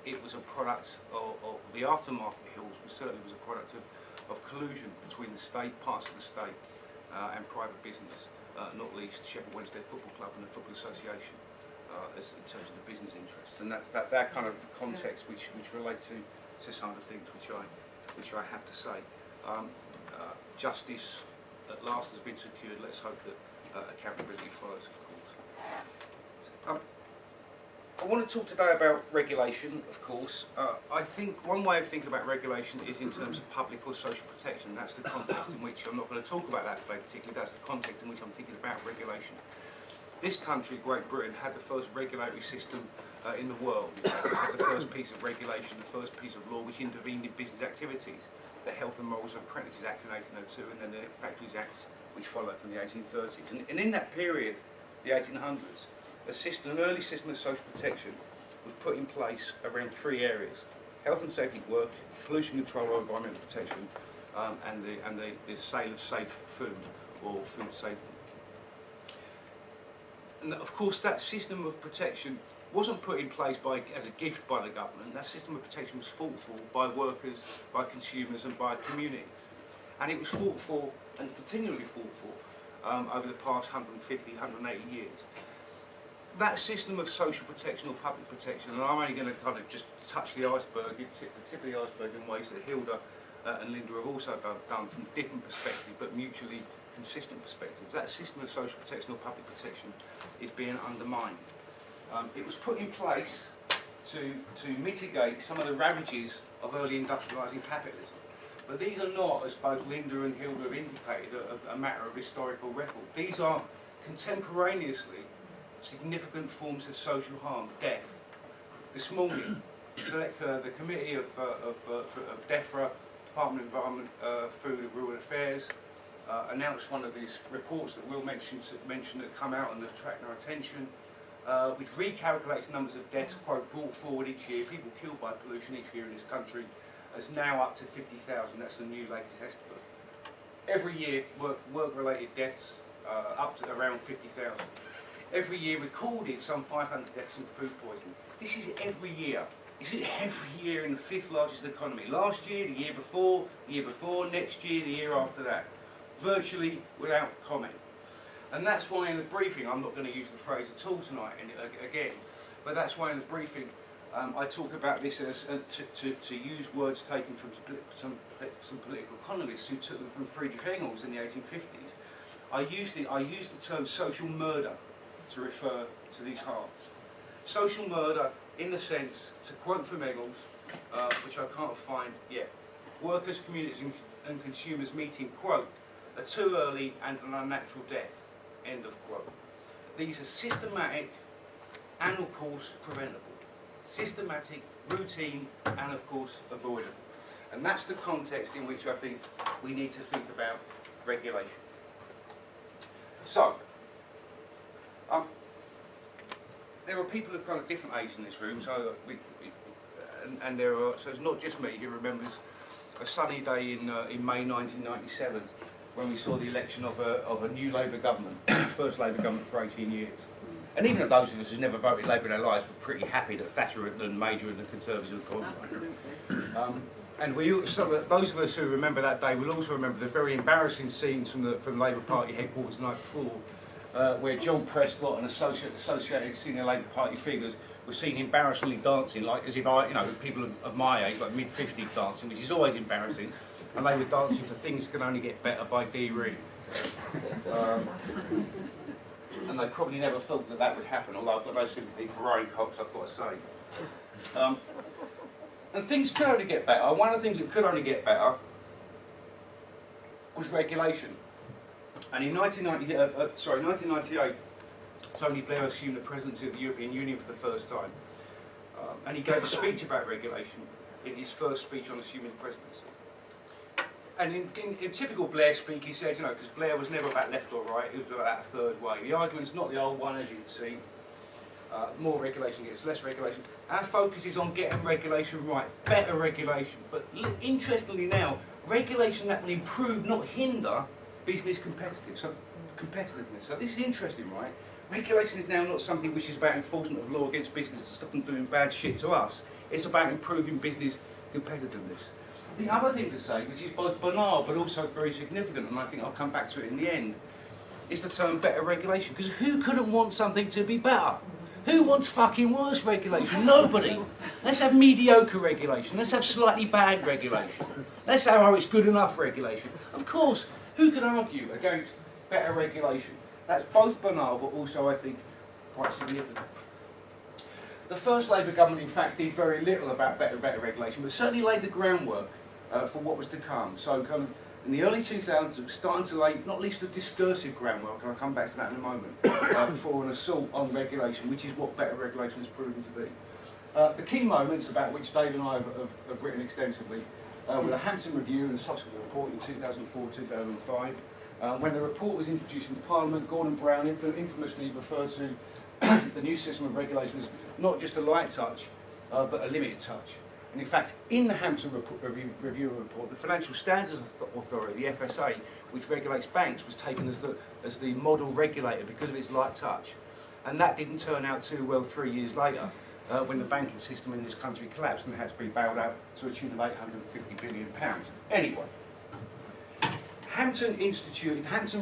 [SPEAKER 5] It was a product of the aftermath of Hillsborough. Certainly was a product of collusion between the state, parts of the state, and private business, not least Sheffield Wednesday Football Club and the Football Association, as in terms of the business interests. And that's that kind of context which relate to some of the things which I have to say. Justice at last has been secured. Let's hope that accountability follows, of course. I want to talk today about regulation, of course. I think one way of thinking about regulation is in terms of public or social protection. That's the context in which I'm not going to talk about that today particularly. That's the context in which I'm thinking about regulation. This country, Great Britain, had the first regulatory system in the world. It had the first piece of regulation, the first piece of law which intervened in business activities, the Health and Morals of Apprentices Act in 1802, and then the Factories Act which followed from the 1830s. And in that period, the 1800s, an early system of social protection was put in place around three areas: health and safety at work, pollution control or environmental protection, and the sale of safe food or food safety. And of course that system of protection wasn't put in place as a gift by the government. That system of protection was fought for by workers, by consumers and by communities. And it was fought for and continually fought for over the past 150, 180 years. That system of social protection or public protection, and I'm only going to kind of just touch the iceberg, the tip of the iceberg in ways that Hilda and Linda have also done from different perspectives but mutually consistent perspectives. That system of social protection or public protection is being undermined. It was put in place to mitigate some of the ravages of early industrialising capitalism. But these are not, as both Linda and Hilda have indicated, a matter of historical record. These are contemporaneously significant forms of social harm, death. This morning, the Committee of DEFRA, Department of Environment, Food and Rural Affairs, announced one of these reports that Will mentioned that come out and attract our attention, which recalculates numbers of deaths, quote, brought forward each year, people killed by pollution each year in this country, as now up to 50,000. That's the new latest estimate. Every year, work-related deaths up to around 50,000. Every year recorded some 500 deaths from food poisoning. This is every year. This is every year in the fifth largest economy. Last year, the year before, next year, the year after that. Virtually without comment. And that's why in the briefing, I'm not going to use the phrase at all tonight again, but that's why in the briefing I talk about this as to use words taken from some political economists who took them from Friedrich Engels in the 1850s. I used the term social murder to refer to these harms. Social murder, in the sense, to quote from Engels, which I can't find yet, workers, communities and consumers meeting, quote, a too early and an unnatural death, end of quote. These are systematic and of course preventable. Systematic, routine and of course avoidable. And that's the context in which I think we need to think about regulation. So, there are people of kind of different ages in this room, so and there are, so it's not just me who remembers a sunny day in May 1997 when we saw the election of a new Labour government, first Labour government for 18 years. And even those of us who never voted Labour in our lives were pretty happy that Thatcher and Major and the Conservatives had gone.
[SPEAKER 6] Absolutely.
[SPEAKER 5] And those of us who remember that day will also remember the very embarrassing scenes from the Labour Party headquarters the night before, where John Prescott and associated senior Labour Party figures were seen embarrassingly dancing, like as if people of my age, like mid-50s dancing, which is always embarrassing, and they were dancing to Things Can Only Get Better by Dee Reed. And they probably never thought that would happen, although I've got no sympathy for Ryan Cox, I've got to say. And things could only get better. One of the things that could only get better was regulation. And in 1998, Tony Blair assumed the presidency of the European Union for the first time. And he gave a speech about regulation in his first speech on assuming the presidency. And in typical Blair speak, he says, because Blair was never about left or right, he was about that third way. The argument's not the old one, as you can see. More regulation gets less regulation. Our focus is on getting regulation right, better regulation. But interestingly now, regulation that will improve, not hinder, business competitiveness. So this is interesting, right? Regulation is now not something which is about enforcement of law against business to stop them doing bad shit to us. It's about improving business competitiveness. The other thing to say, which is both banal but also very significant, and I think I'll come back to it in the end, is the term better regulation. Because who couldn't want something to be better? Who wants fucking worse regulation? Nobody. Let's have mediocre regulation. Let's have slightly bad regulation. Let's have it's good enough regulation. Of course, who could argue against better regulation? That's both banal but also, I think, quite significant. The first Labour government, in fact, did very little about better regulation, but certainly laid the groundwork for what was to come. So kind of in the early 2000s, it was starting to lay not least the discursive groundwork, and I'll come back to that in a moment, for an assault on regulation, which is what better regulation has proven to be. The key moments about which Dave and I have written extensively were the Hampton Review and the subsequent report in 2004-2005. When the report was introduced into Parliament, Gordon Brown infamously referred to the new system of regulation as not just a light touch, but a limited touch. And in fact, in the Hampton Review report, the Financial Standards Authority, the FSA, which regulates banks, was taken as the model regulator because of its light touch. And that didn't turn out too well 3 years later, when the banking system in this country collapsed and had to be bailed out to a tune of £850 billion. Anyway, Hampton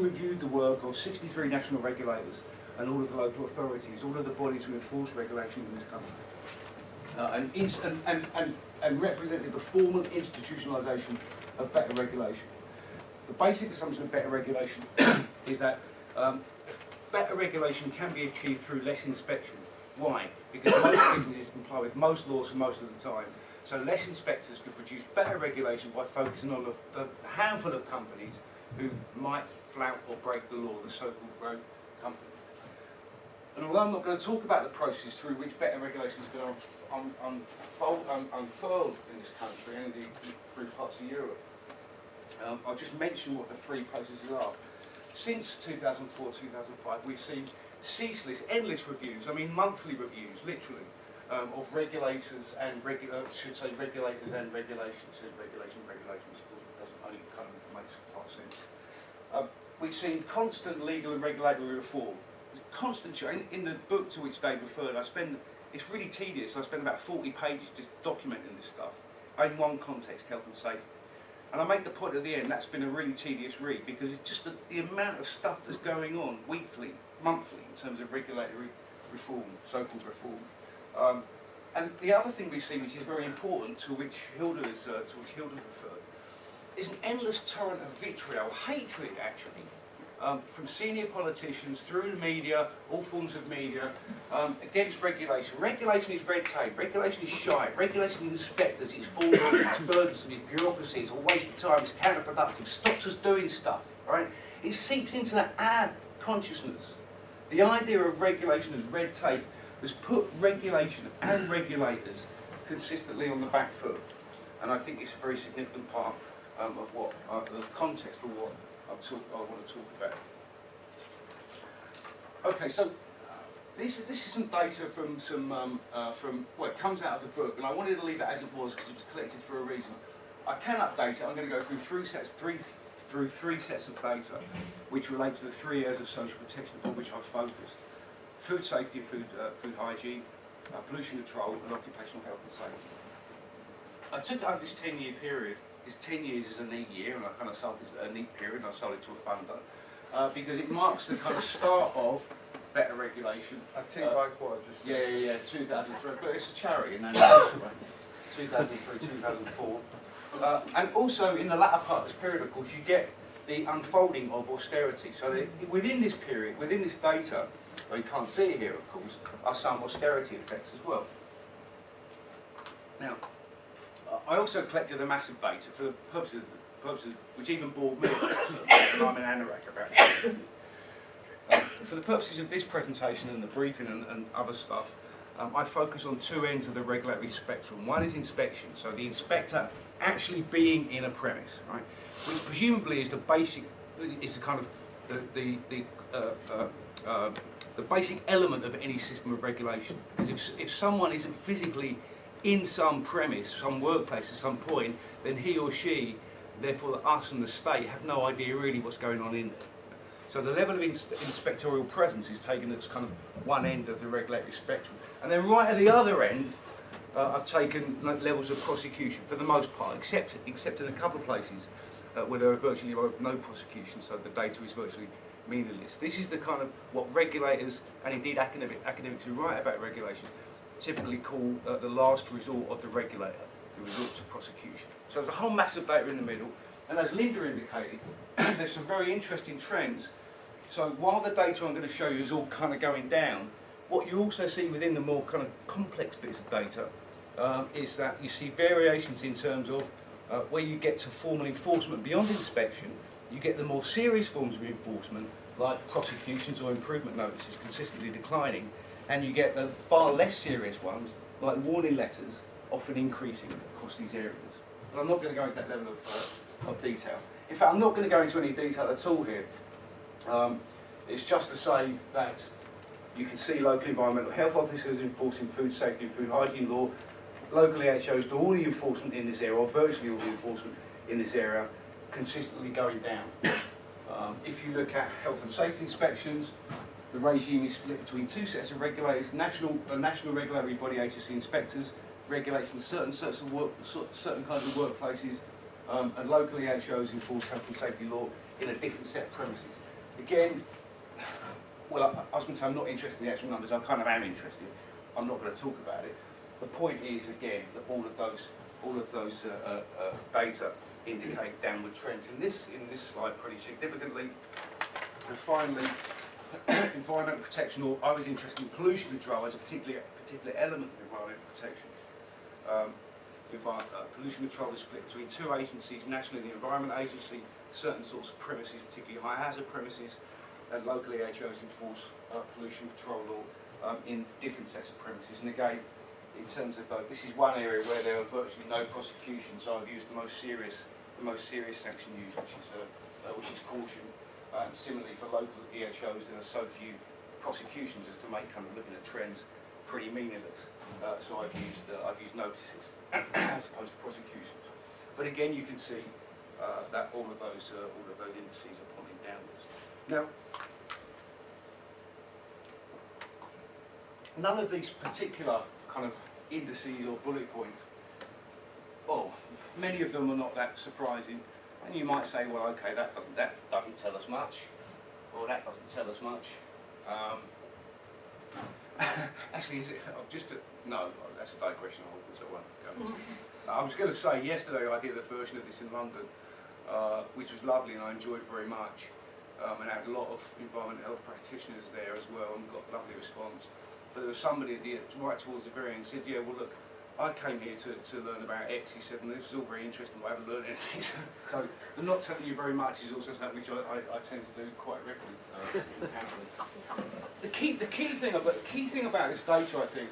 [SPEAKER 5] reviewed the work of 63 national regulators and all of the local authorities, all of the bodies who enforce regulation in this country. And represented the formal institutionalisation of better regulation. The basic assumption of better regulation is that better regulation can be achieved through less inspection. Why? Because most businesses comply with most laws for most of the time. So less inspectors could produce better regulation by focusing on the handful of companies who might flout or break the law, the so-called rogue companies. And although I'm not going to talk about the process through which better regulation is going to unfurl in this country and indeed through parts of Europe, I'll just mention what the three processes are. Since 2004-2005, we've seen ceaseless, endless reviews, monthly reviews, literally, of regulators and regulators and regulations. Says regulation, of course, it doesn't only kind of make part sense. We've seen constant legal and regulatory reform. Constant in the book to which Dave referred, it's really tedious. I spend about 40 pages just documenting this stuff in one context, health and safety. And I make the point at the end that's been a really tedious read because it's just the amount of stuff that's going on weekly, monthly in terms of regulatory reform, so-called reform. And the other thing we see, which is very important, to which Hilda referred, is an endless torrent of vitriol, hatred actually, from senior politicians through the media, all forms of media, against regulation. Regulation is red tape, regulation is shite, regulation is inspectors, it's forward, it's burdensome, it's bureaucracy, it's a waste of time, it's counterproductive, stops us doing stuff, right? It seeps into our consciousness. The idea of regulation as red tape has put regulation and regulators consistently on the back foot. And I think it's a very significant part of what the context for what I want to talk about. Okay, so this is some data from well, it comes out of the book, and I wanted to leave it as it was because it was collected for a reason. I can update it. I'm going to go through three sets of data, which relate to the 3 areas of social protection on which I've focused: food safety and food hygiene, pollution control, and occupational health and safety. I took it over this 10-year period. This 10 years is a neat year, and I kind of sold it a neat period, and I sold it to a funder, because it marks the kind of start of better regulation.
[SPEAKER 1] I take back what I just said.
[SPEAKER 5] Yeah, 2003, but it's a charity, and then 2003, 2004. And also in the latter part of this period, of course, you get the unfolding of austerity. So within this period, within this data, well, you can't see it here, of course, are some austerity effects as well. Now, I also collected a massive data for the purposes which even bored me, and I'm an anorak about it. For the purposes of this presentation and the briefing and other stuff, I focus on two ends of the regulatory spectrum. One is inspection, so the inspector actually being in a premise, right, which presumably is the basic, is the kind of the basic element of any system of regulation. Because if someone isn't physically in some premise, some workplace at some point, then he or she, therefore us and the state, have no idea really what's going on in there. So the level of inspectorial presence is taken as kind of one end of the regulatory spectrum. And then right at the other end, I've taken levels of prosecution, for the most part, except in a couple of places where there are virtually no prosecution, so the data is virtually meaningless. This is the kind of what regulators, and indeed academics who write about regulation, typically call the last resort of the regulator, the resort to prosecution. So there's a whole mass of data in the middle, and as Linda indicated, there's some very interesting trends. So while the data I'm going to show you is all kind of going down, what you also see within the more kind of complex bits of data is that you see variations in terms of where you get to formal enforcement beyond inspection. You get the more serious forms of enforcement, like prosecutions or improvement notices, consistently declining, and you get the far less serious ones, like warning letters, often increasing across these areas. But I'm not going to go into that level of detail. In fact, I'm not going to go into any detail at all here. It's just to say that you can see local environmental health officers enforcing food safety and food hygiene law. Local AHOs do all the enforcement in this area, or virtually all the enforcement in this area, consistently going down. If you look at health and safety inspections, the regime is split between two sets of regulators: national regulatory body agency inspectors, regulating certain kinds of workplaces, and local AHOs enforce health and safety law in a different set of premises. Again, well, I was going to say I'm not interested in the actual numbers. I kind of am interested. I'm not going to talk about it. The point is, again, that all of those data indicate downward trends in this slide pretty significantly. And finally, environmental protection, or I was interested in pollution control as a particular element of environmental protection. Pollution control is split between two agencies: nationally the Environment Agency, certain sorts of premises, particularly high hazard premises, and locally AHOs enforce pollution control law in different sets of premises. And again, in terms of this is one area where there are virtually no prosecution, so I've used the most serious sanction used, which is caution. Similarly for local EHOs, there are so few prosecutions as to make kind of looking at trends pretty meaningless. So I've used notices as opposed to prosecutions. But again, you can see that all of those indices are pointing downwards. Now, none of these particular kind of indices or bullet points, many of them are not that surprising. And you might say, well, okay, that doesn't tell us much, or that doesn't tell us much. Actually, is it? I've just no. That's a digression. So I won't go into. I was going to say yesterday I did a version of this in London, which was lovely and I enjoyed very much. And I had a lot of environmental health practitioners there as well and got a lovely response. But there was somebody right towards the very end said, yeah, well look, I came here to learn about X. He said, and this is all very interesting, but I haven't learned anything. So I'm not telling you very much is also something which I tend to do quite regularly. The key thing about this data, I think,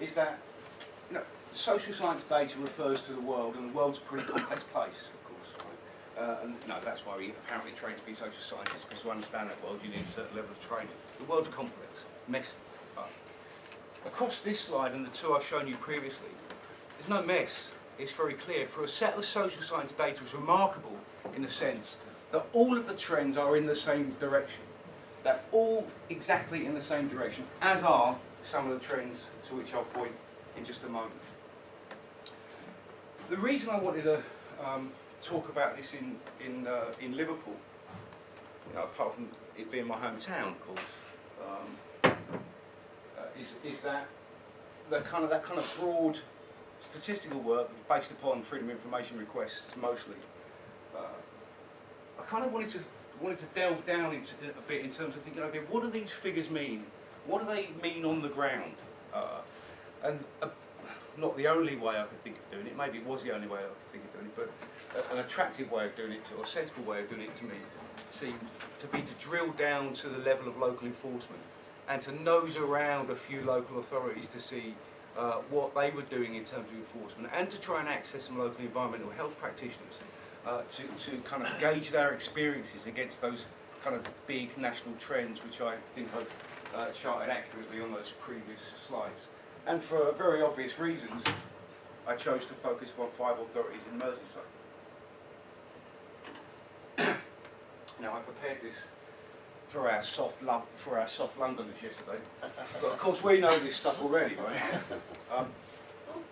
[SPEAKER 5] is that social science data refers to the world, and the world's a pretty complex place, of course. Right? And that's why we apparently train to be social scientists, because to understand that world you need a certain level of training. The world's complex, messy. Across this slide and the two I've shown you previously, there's no mess. It's very clear. For a set of social science data, it's remarkable in the sense that all of the trends are in the same direction. They're all exactly in the same direction, as are some of the trends to which I'll point in just a moment. The reason I wanted to talk about this in Liverpool, apart from it being my hometown, of course, is that that kind of broad statistical work based upon freedom of information requests mostly. I kind of wanted to delve down into a bit in terms of thinking, okay, what do these figures mean? What do they mean on the ground? Not the only way I could think of doing it. Maybe it was the only way I could think of doing it, but an attractive way of doing it, or a sensible way of doing it to me, seemed to be to drill down to the level of local enforcement and to nose around a few local authorities to see what they were doing in terms of enforcement, and to try and access some local environmental health practitioners to kind of gauge their experiences against those kind of big national trends, which I think I've charted accurately on those previous slides. And for very obvious reasons, I chose to focus on 5 authorities in Merseyside. Now, I prepared this for our soft Londoners yesterday, but of course we know this stuff already, right?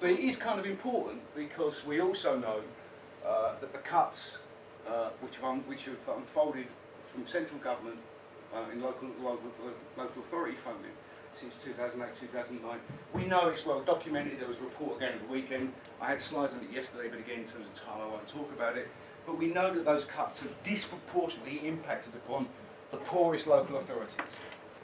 [SPEAKER 5] But it is kind of important because we also know that the cuts which have unfolded from central government in local authority funding since 2008-2009, we know it's well documented. There was a report again at the weekend. I had slides on it yesterday, but again in terms of time I won't talk about it. But we know that those cuts have disproportionately impacted upon the poorest local authorities.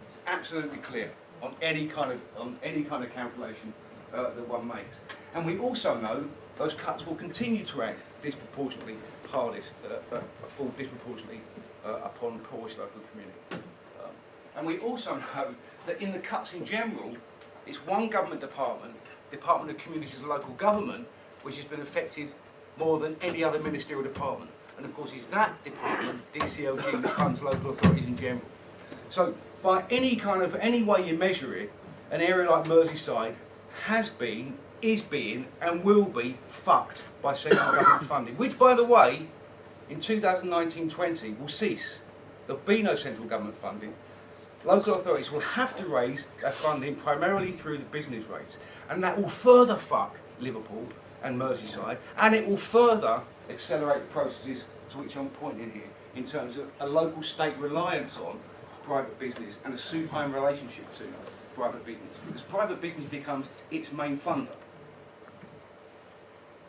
[SPEAKER 5] It's absolutely clear on any kind of calculation that one makes. And we also know those cuts will continue to act disproportionately hardest, fall disproportionately upon the poorest local community. And we also know that in the cuts in general, it's one government department, Department of Communities and Local Government, which has been affected more than any other ministerial department. And of course, it's that department, DCLG, that funds local authorities in general. So, by any way you measure it, an area like Merseyside has been, is being, and will be fucked by central government funding, which, by the way, in 2019-20 will cease. There'll be no central government funding. Local authorities will have to raise their funding primarily through the business rates, and that will further fuck Liverpool and Merseyside, and it will further accelerate the processes to which I'm pointing here in terms of a local state reliance on private business and a supine relationship to private business, because private business becomes its main funder.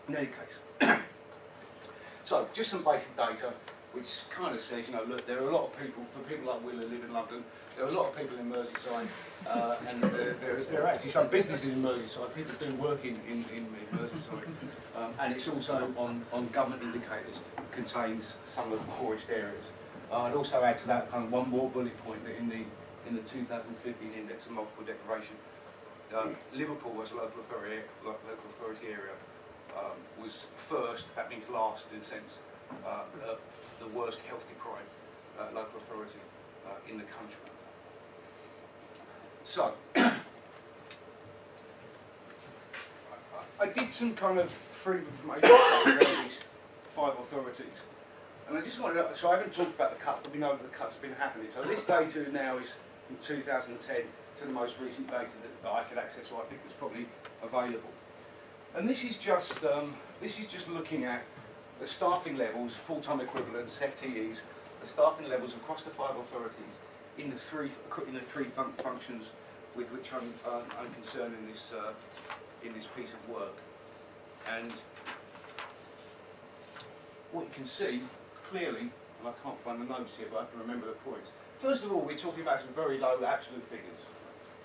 [SPEAKER 5] In any case. So, just some basic data which kind of says, look, there are a lot of people, for people like Will who live in London, there are a lot of people in Merseyside, and there are actually some businesses in Merseyside, people doing work in Merseyside, and it's also on government indicators, contains some of the poorest areas. I'd also add to that kind of one more bullet point that in the 2015 Index of Multiple Deprivation, Liverpool as a local authority area was first, that means last in a sense, the worst health deprived local authority in the country. So, I did some kind of freedom of information around these 5 authorities, and I just wanted to, so I haven't talked about the cuts, but we know that the cuts have been happening. So this data now is from 2010 to the most recent data that I could access, or I think is probably available. And this is just looking at the staffing levels, full-time equivalents, FTEs, the staffing levels across the 5 authorities in the three functions with which I'm concerned in this piece of work. And what you can see clearly, and I can't find the notes here, but I can remember the points. First of all, we're talking about some very low absolute figures.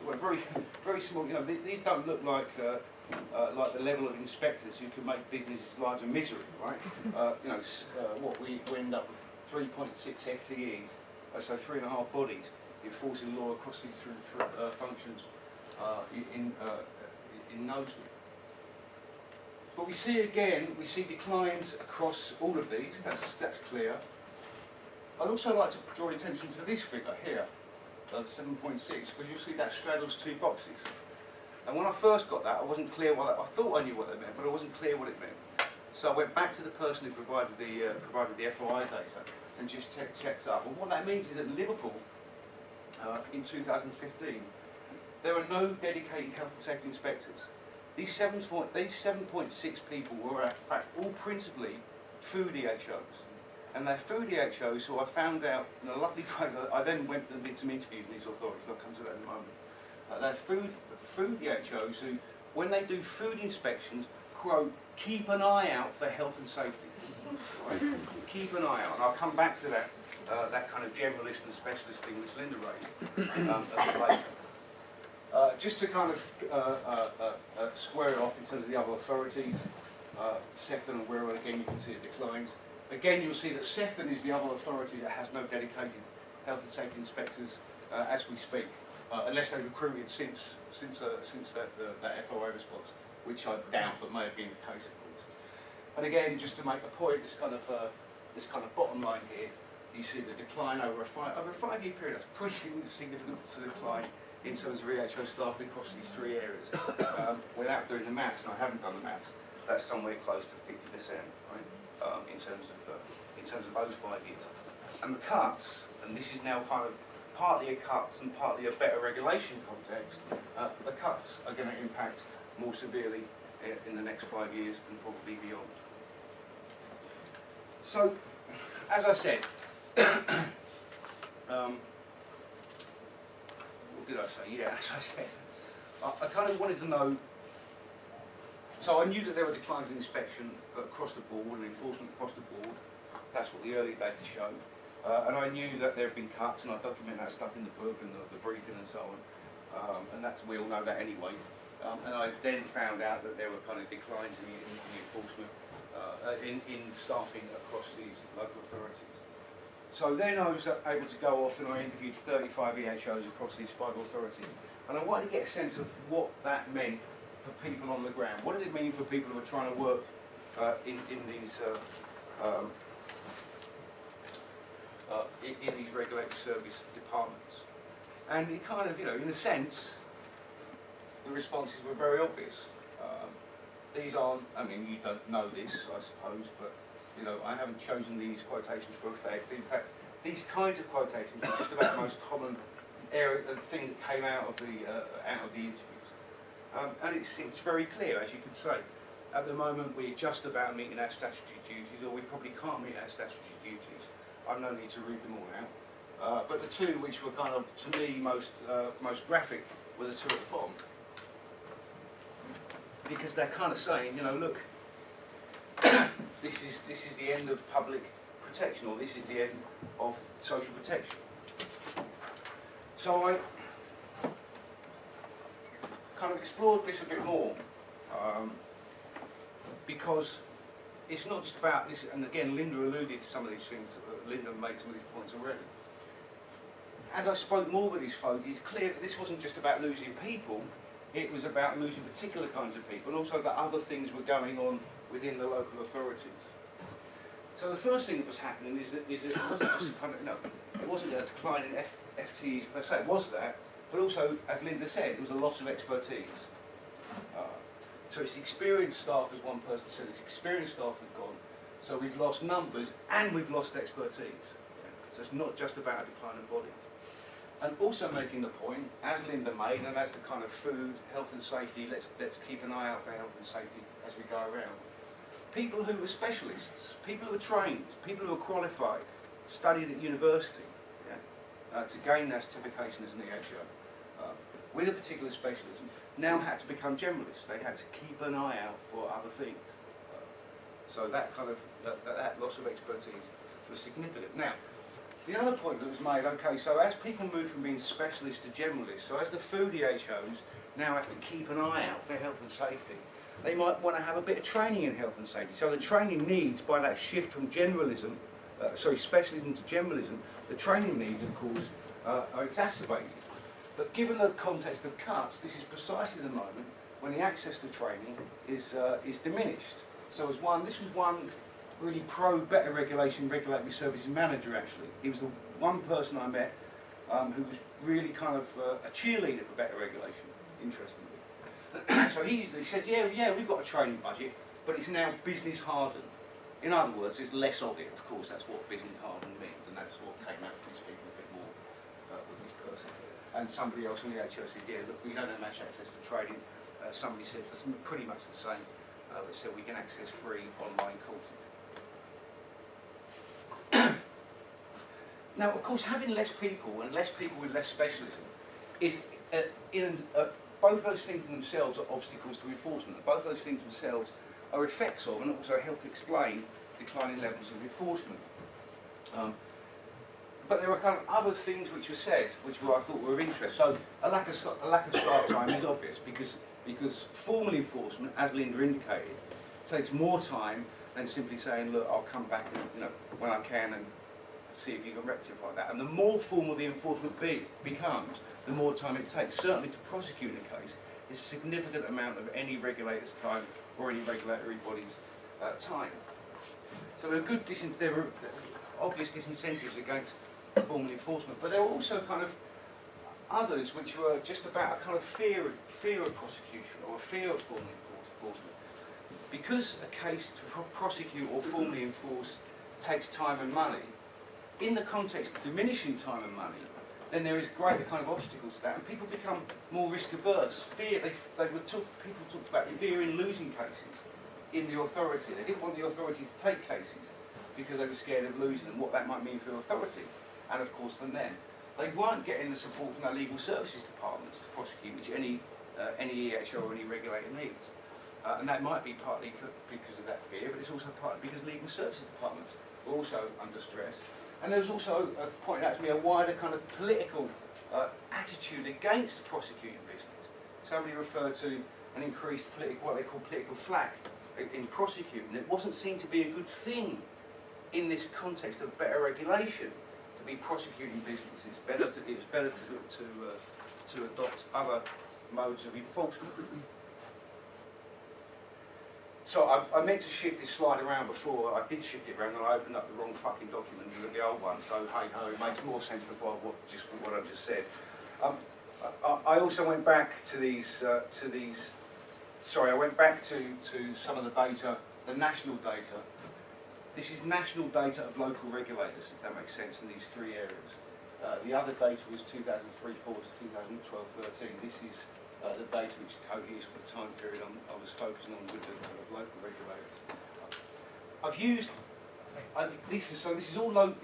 [SPEAKER 5] Well, very, very small. You know, these don't look like the level of inspectors who can make businesses lives a misery, right? You know, what we end up with 3.6 FTEs, so 3.5 bodies enforcing law across these three functions in Knowsley. But we see declines across all of these. That's clear. I'd also like to draw attention to this figure here, 7.6, because you'll see that straddles two boxes. And when I first got that, I wasn't clear what that, I thought I knew what that meant, but I wasn't clear what it meant. So I went back to the person who provided the FOI data and just checked up. And what that means is that in Liverpool, in 2015, there are no dedicated health and safety inspectors. These 7.6 people were in fact all principally food EHOs. And they're food EHOs who I found out in a lovely phrase. I then went and did some interviews with these authorities, and I'll come to that in a moment. They're food EHOs who, when they do food inspections, quote, keep an eye out for health and safety. Right? Keep an eye out. And I'll come back to that, that kind of generalist and specialist thing which Linda raised a bit later. Just to kind of square it off in terms of the other authorities, Sefton and Wirral, again you can see it declines. Again you'll see that Sefton is the other authority that has no dedicated health and safety inspectors as we speak, unless they've recruited since that FOA response, which I doubt, but may have been the case of course. And again, just to make a point, this kind of bottom line here, you see the decline over a 5-year period. That's pretty significant to decline in terms of EHO staffing across these three areas. Without doing the maths, and I haven't done the maths, that's somewhere close to 50%, right? In terms of those 5 years. And the cuts, and this is now kind of partly a cuts and partly a better regulation context, the cuts are going to impact more severely in the next 5 years and probably beyond. So, as I said, what did I say? Yeah, as I said, I kind of wanted to know. So I knew that there were declines in inspection across the board and enforcement across the board. That's what the early data showed. And I knew that there had been cuts, and I document that stuff in the book and the briefing and so on. And we all know that anyway. And I then found out that there were kind of declines in the enforcement, in staffing across these local authorities. So then I was able to go off and I interviewed 35 EHOs across these 5 authorities. And I wanted to get a sense of what that meant for people on the ground. What did it mean for people who are trying to work in these regulatory service departments? And it kind of, in a sense, the responses were very obvious. These aren't, I mean, you don't know this, I suppose, but I haven't chosen these quotations for effect. In fact, these kinds of quotations are just about the most common thing that came out of the interviews. And it's very clear, as you can say. At the moment, we're just about meeting our statutory duties, or we probably can't meet our statutory duties. I've no need to read them all out. But the two which were kind of, to me, most graphic were the two at the bottom. Because they're kind of saying, look, this is the end of public protection, or this is the end of social protection. So I kind of explored this a bit more, because it's not just about this, and again Linda alluded to some of these things, Linda made some of these points already. As I spoke more with these folk, it's clear that this wasn't just about losing people, it was about losing particular kinds of people, and also that other things were going on within the local authorities. So the first thing that was happening is that it wasn't just kind of, it wasn't a decline in FTEs per se, it was that, but also, as Linda said, it was a loss of expertise. So it's experienced staff, as one person said, it's experienced staff have gone, so we've lost numbers and we've lost expertise. So it's not just about a decline in body. And also making the point, as Linda made, and as the kind of food, health and safety, let's keep an eye out for health and safety as we go around. People who were specialists, people who were trained, people who were qualified, studied at university, to gain their certification as an EHO, with a particular specialism now had to become generalists. They had to keep an eye out for other things. So that kind of that loss of expertise was significant. Now, the other point that was made, okay, so as people move from being specialists to generalists, so as the food EHOs now have to keep an eye out for health and safety, they might want to have a bit of training in health and safety. So the training needs, by that shift from specialism to generalism, the training needs, of course, are exacerbated. But given the context of cuts, this is precisely the moment when the access to training is diminished. So this was one really better regulation regulatory services manager, actually. He was the one person I met who was really kind of a cheerleader for better regulation, interestingly. So he said, yeah, we've got a training budget, but it's now business hardened. In other words, there's less of it. Of course, that's what business hardened means, and that's what came out from speaking a bit more with this person. And somebody else on the HO said, yeah, look, we don't have much access to training. Somebody said that's pretty much the same. They said we can access free online courses. Now, of course, having less people and less people with less specialism is, both those things in themselves are obstacles to enforcement. Both those things themselves are effects of and also help explain declining levels of enforcement. But there are kind of other things which were said, which I thought were of interest. So a lack of staff time is obvious because formal enforcement, as Linda indicated, takes more time than simply saying, look, I'll come back and, when I can and see if you can rectify that. And the more formal the enforcement becomes, the more time it takes. Certainly to prosecute a case is a significant amount of any regulator's time or any regulatory body's time. So there are obvious disincentives against formal enforcement, but there were also kind of others which were just about a kind of fear of prosecution or a fear of formal enforcement. Because a case to prosecute or formally enforce takes time and money, in the context of diminishing time and money, then there is greater kind of obstacles to that, and people become more risk averse. People talked about fear in losing cases in the authority. They didn't want the authority to take cases because they were scared of losing and what that might mean for the authority, and of course from them. They weren't getting the support from their legal services departments to prosecute, which any EHO or any regulator needs. And that might be partly because of that fear, but it's also partly because legal services departments were also under stress. And there was also, pointed out to me, a wider kind of political attitude against prosecuting business. Somebody referred to an increased what they call political flack in prosecuting. It wasn't seen to be a good thing in this context of better regulation to be prosecuting business. It was better to adopt other modes of enforcement. So I meant to shift this slide around before. I did shift it around, and I opened up the wrong fucking document and the old one. So hey ho, it makes more sense before what I just said. I also went back to these. Sorry, I went back to some of the data, the national data. This is national data of local regulators, if that makes sense, in these three areas. The other data was 2003-4 to 2012-13. This is the data which coheres with the time period I was focusing on with the local regulators. This is all data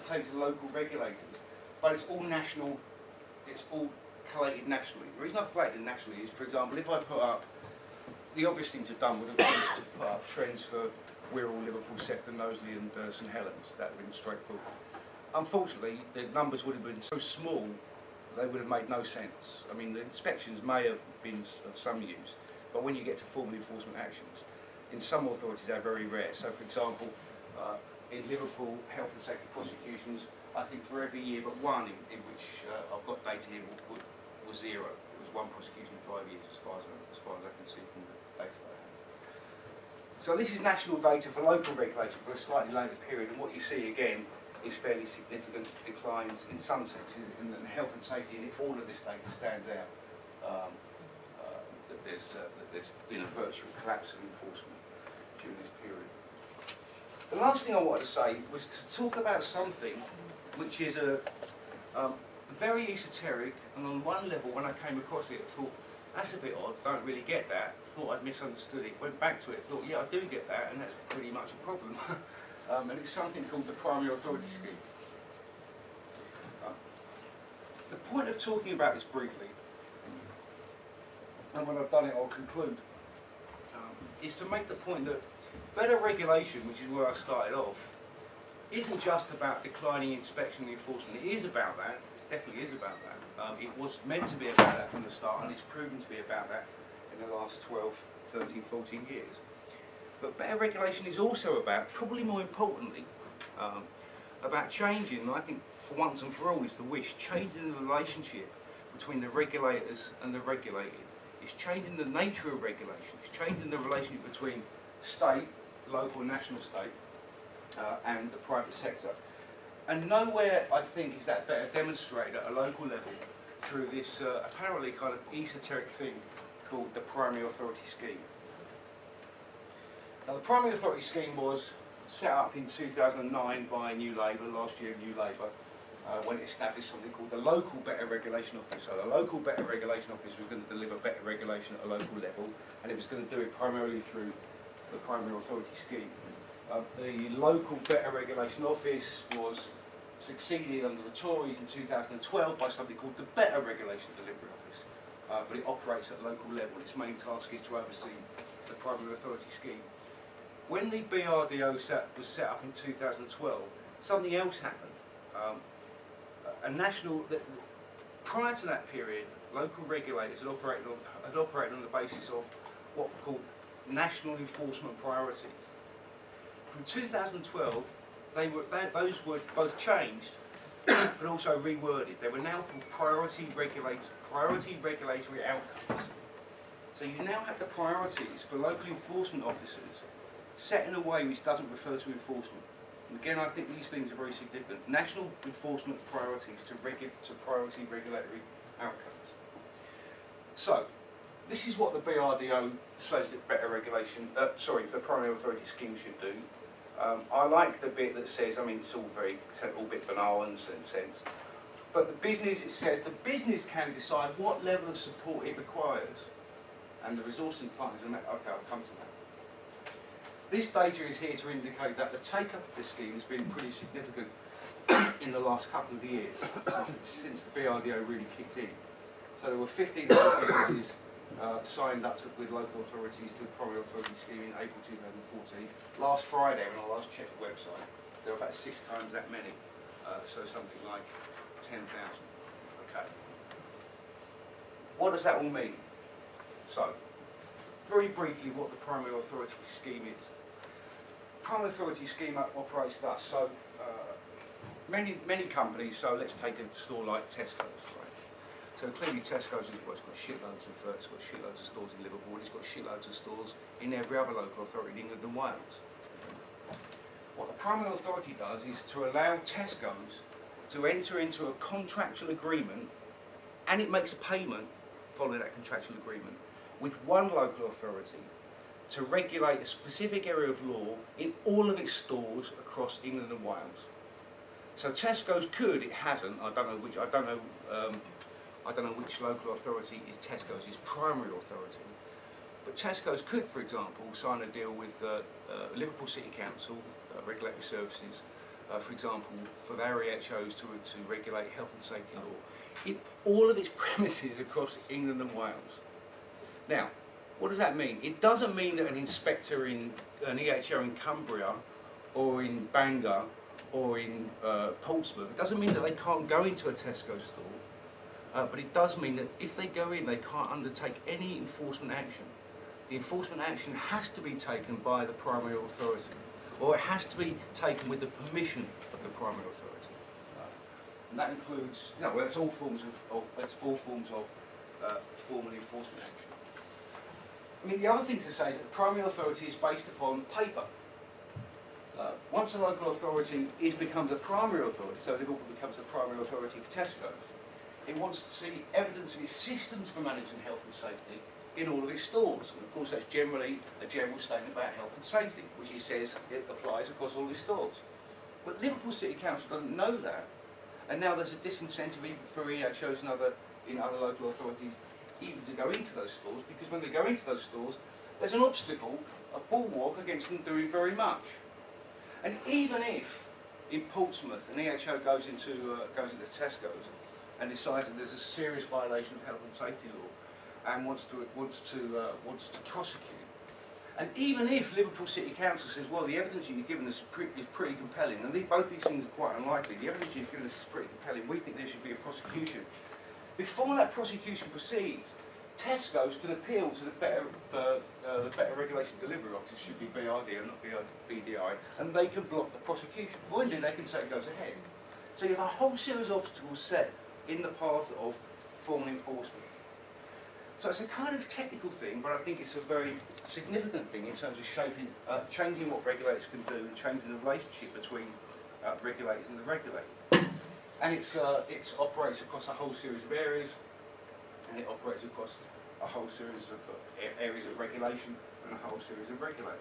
[SPEAKER 5] pertaining to local regulators, but it's all national. It's all collated nationally. The reason I've collated nationally is, for example, if I put up, the obvious thing to have done would have been to put up trends for Wirral, Liverpool, Sefton, Knowsley, and St Helens. That would have been straightforward. Unfortunately, the numbers would have been so small they would have made no sense. I mean, the inspections may have been of some use, but when you get to formal enforcement actions, in some authorities they're very rare. So, for example, in Liverpool, health and safety prosecutions, I think for every year but one in which I've got data here was zero. It was one prosecution in 5 years, as far as I can see from the data that I have. So this is national data for local regulation for a slightly later period, and what you see again is fairly significant declines in some senses in the health and safety, and if all of this data stands out, that there's been a virtual collapse of enforcement during this period. The last thing I wanted to say was to talk about something which is very esoteric, and on one level when I came across it I thought, that's a bit odd, don't really get that, thought I'd misunderstood it, went back to it, thought yeah I do get that, and that's pretty much a problem. And it's something called the Primary Authority Scheme. The point of talking about this briefly, and when I've done it I'll conclude, is to make the point that better regulation, which is where I started off, isn't just about declining inspection and enforcement. It is about that, it definitely is about that. It was meant to be about that from the start, and it's proven to be about that in the last 12, 13, 14 years. But better regulation is also about, probably more importantly, about changing, and I think for once and for all is the wish, changing the relationship between the regulators and the regulated. It's changing the nature of regulation. It's changing the relationship between state, local and national state, and the private sector. And nowhere, I think, is that better demonstrated at a local level through this apparently kind of esoteric thing called the Primary Authority Scheme. Now, the Primary Authority Scheme was set up in 2009 by New Labour, last year New Labour, when it established something called the Local Better Regulation Office. So the Local Better Regulation Office was going to deliver better regulation at a local level, and it was going to do it primarily through the Primary Authority Scheme. The Local Better Regulation Office was succeeded under the Tories in 2012 by something called the Better Regulation Delivery Office, but it operates at local level. Its main task is to oversee the Primary Authority Scheme. When the BRDO was set up in 2012, something else happened. Prior to that period, local regulators had operated on the basis of what were called national enforcement priorities. From 2012, those were both changed, but also reworded. They were now called priority regulatory outcomes. So you now have the priorities for local enforcement officers set in a way which doesn't refer to enforcement. And again, I think these things are very significant. National enforcement priorities to priority regulatory outcomes. So, this is what the BRDO says that better regulation, the Primary Authority Scheme should do. I like the bit that says, it's all a bit banal in some sense, but the business, it says, the business can decide what level of support it requires, and the resourcing partners, okay, I'll come to that. This data is here to indicate that the take-up of this scheme has been pretty significant in the last couple of years, since the BRDO really kicked in. So there were 15 local businesses signed up with local authorities to the Primary Authority Scheme in April 2014. Last Friday, when I last checked the website, there were about 6 times that many, so something like 10,000. Okay. What does that all mean? So, very briefly, what the Primary Authority Scheme is. Primary Authority Scheme operates thus. So, many companies. So let's take a store like Tesco's, right? So clearly Tesco's has got shitloads of stores in Liverpool. It's got shitloads of stores in every other local authority in England and Wales. What the Primary Authority does is to allow Tesco's to enter into a contractual agreement, and it makes a payment following that contractual agreement with one local authority to regulate a specific area of law in all of its stores across England and Wales. So Tesco's could, it hasn't. I don't know which local authority is Tesco's primary authority. But Tesco's could, for example, sign a deal with Liverpool City Council, Regulatory Services, for example, for their EHOs to regulate health and safety law in all of its premises across England and Wales. Now, what does that mean? It doesn't mean that an inspector in an EHO in Cumbria or in Bangor or in Portsmouth, it doesn't mean that they can't go into a Tesco store, but it does mean that if they go in, they can't undertake any enforcement action. The enforcement action has to be taken by the primary authority, or it has to be taken with the permission of the primary authority. And that includes, that's all forms of formal enforcement action. I mean, the other thing to say is that the primary authority is based upon paper. Once a local authority becomes a primary authority, so Liverpool becomes a primary authority for Tesco's, it wants to see evidence of its systems for managing health and safety in all of its stores. And of course that's generally a general statement about health and safety, which it says it applies across all its stores. But Liverpool City Council doesn't know that, and now there's a disincentive even for EHOs and other local authorities even to go into those stores, because when they go into those stores, there's an obstacle, a bulwark against them doing very much. And even if in Portsmouth an EHO goes into Tesco's, and decides that there's a serious violation of health and safety law and wants to prosecute. And even if Liverpool City Council says, well, the evidence you've given us is pretty compelling, and both these things are quite unlikely, the evidence you've given us is pretty compelling, we think there should be a prosecution. Before that prosecution proceeds, Tesco's can appeal to the Better Regulation Delivery Office, should be BRD and not BDI, and they can block the prosecution. Or indeed, they can say it goes ahead. So you have a whole series of obstacles set in the path of formal enforcement. So it's a kind of technical thing, but I think it's a very significant thing in terms of changing what regulators can do and changing the relationship between regulators and the regulator. And it operates across a whole series of areas, and it operates across a whole series of areas of regulation and a whole series of regulators.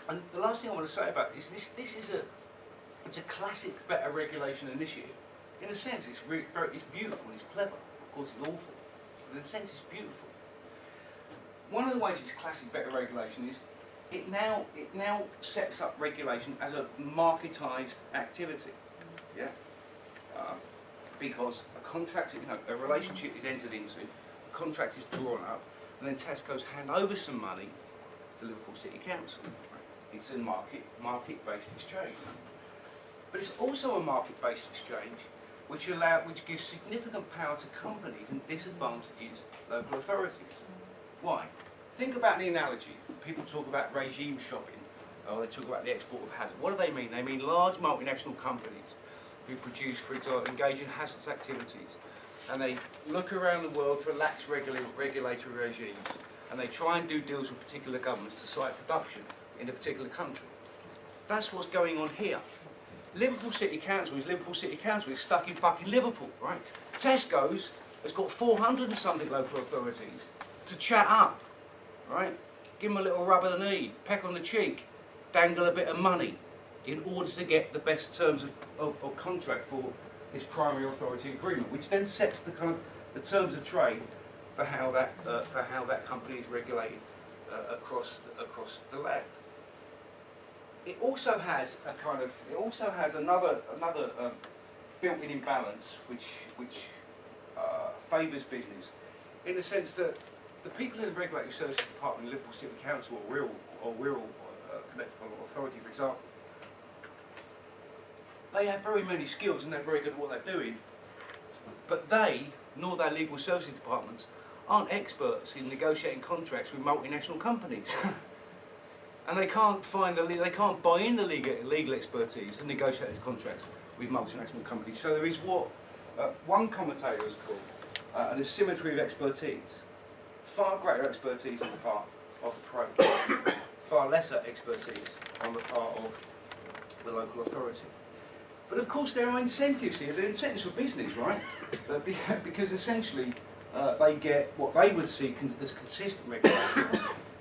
[SPEAKER 5] And the last thing I want to say about this it's a classic better regulation initiative. In a sense, it's beautiful, it's clever. Of course, it's awful, but in a sense, it's beautiful. One of the ways it's classic better regulation is it now sets up regulation as a marketised activity. Yeah, because a contract, a relationship is entered into, a contract is drawn up, and then Tesco's hand over some money to Liverpool City Council. It's a market-based exchange. But it's also a market-based exchange which gives significant power to companies and disadvantages local authorities. Why? Think about the analogy. People talk about regime shopping, or they talk about the export of hazard. What do they mean? They mean large multinational companies who produce, for example, engage in hazardous activities, and they look around the world for lax regulatory regimes, and they try and do deals with particular governments to site production in a particular country. That's what's going on here. Liverpool City Council is Liverpool City Council. It's stuck in fucking Liverpool, right? Tesco's has got 400 and something local authorities to chat up, right? Give them a little rub of the knee, peck on the cheek, dangle a bit of money in order to get the best terms of contract for this primary authority agreement, which then sets the terms of trade for how that company is regulated across the land. It also has another built-in imbalance which favours business, in the sense that the people in the Regulatory Services Department in Liverpool City Council or Wirral Authority, for example, they have very many skills and they're very good at what they're doing, but they, nor their legal services departments, aren't experts in negotiating contracts with multinational companies. And they can't buy in the legal expertise and negotiate these contracts with multinational companies. So there is what one commentator has called an asymmetry of expertise. Far greater expertise on the part of the pro, far lesser expertise on the part of the local authority. But of course there are incentives here. There are incentives for business, right? Because essentially they get what they would see as consistent regulation.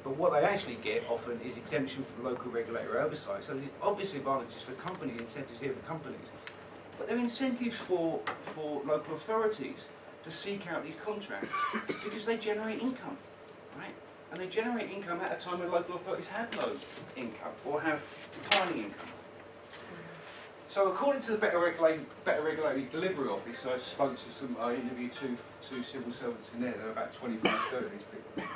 [SPEAKER 5] But what they actually get often is exemption from local regulatory oversight. So there's obviously advantages for companies, incentives here for companies. But there are incentives for local authorities to seek out these contracts because they generate income, right? And they generate income at a time when local authorities have no income or have declining income. So according to the Better Regulatory Delivery Office, I spoke to I interviewed two civil servants in there. There were about 25, 30 of these people.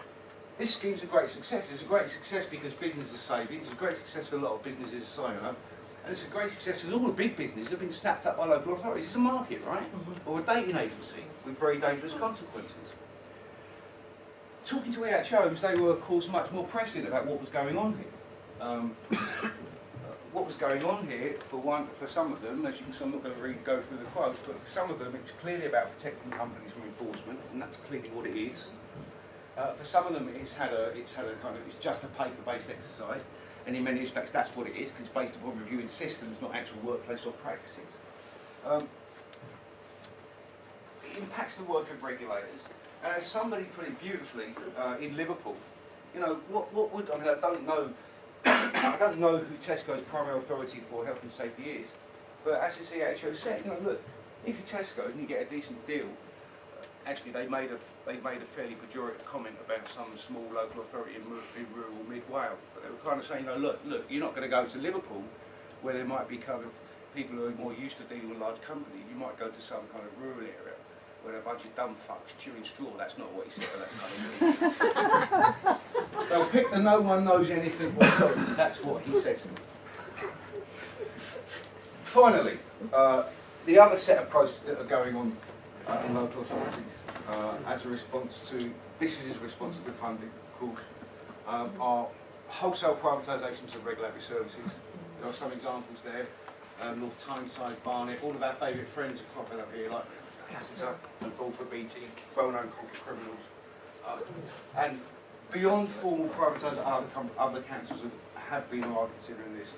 [SPEAKER 5] This scheme's a great success. It's a great success because businesses are saving. It's a great success for a lot of businesses are signing up. And it's a great success because all the big businesses have been snapped up by local authorities. It's a market, right? Or a dating agency with very dangerous consequences. Talking to EHOs, they were, of course, much more prescient about what was going on here. What was going on here, for some of them, as you can see, I'm not going to really go through the quotes, but for some of them, it's clearly about protecting companies from enforcement, and that's clearly what it is. For some of them, it's just a paper-based exercise, and in many respects, that's what it is, because it's based upon reviewing systems, not actual workplace or practices. It impacts the work of regulators, and as somebody put it beautifully in Liverpool, what would I don't know. I don't know who Tesco's primary authority for health and safety is, but as the CHO said, look, if you're Tesco and you get a decent deal, actually they made a fairly pejorative comment about some small local authority in rural mid Wales, but they were kind of saying, look, you're not going to go to Liverpool, where there might be kind of people who are more used to dealing with large companies, you might go to some kind of rural area where a bunch of dumb fucks chewing straw. That's not what he said, but that's kind of weird. They'll pick the no one knows anything whatsoever. That's what he said to me. Finally, the other set of processes that are going on in local authorities as a response to, this is his response to funding, of course, are wholesale privatisations of regulatory services. There are some examples there. North Tyneside, Barnet, all of our favourite friends are cropping up here, like Cassiter and Bull for BT, well-known corporate criminals. And beyond formal privatisation, other councils have been or are considering this.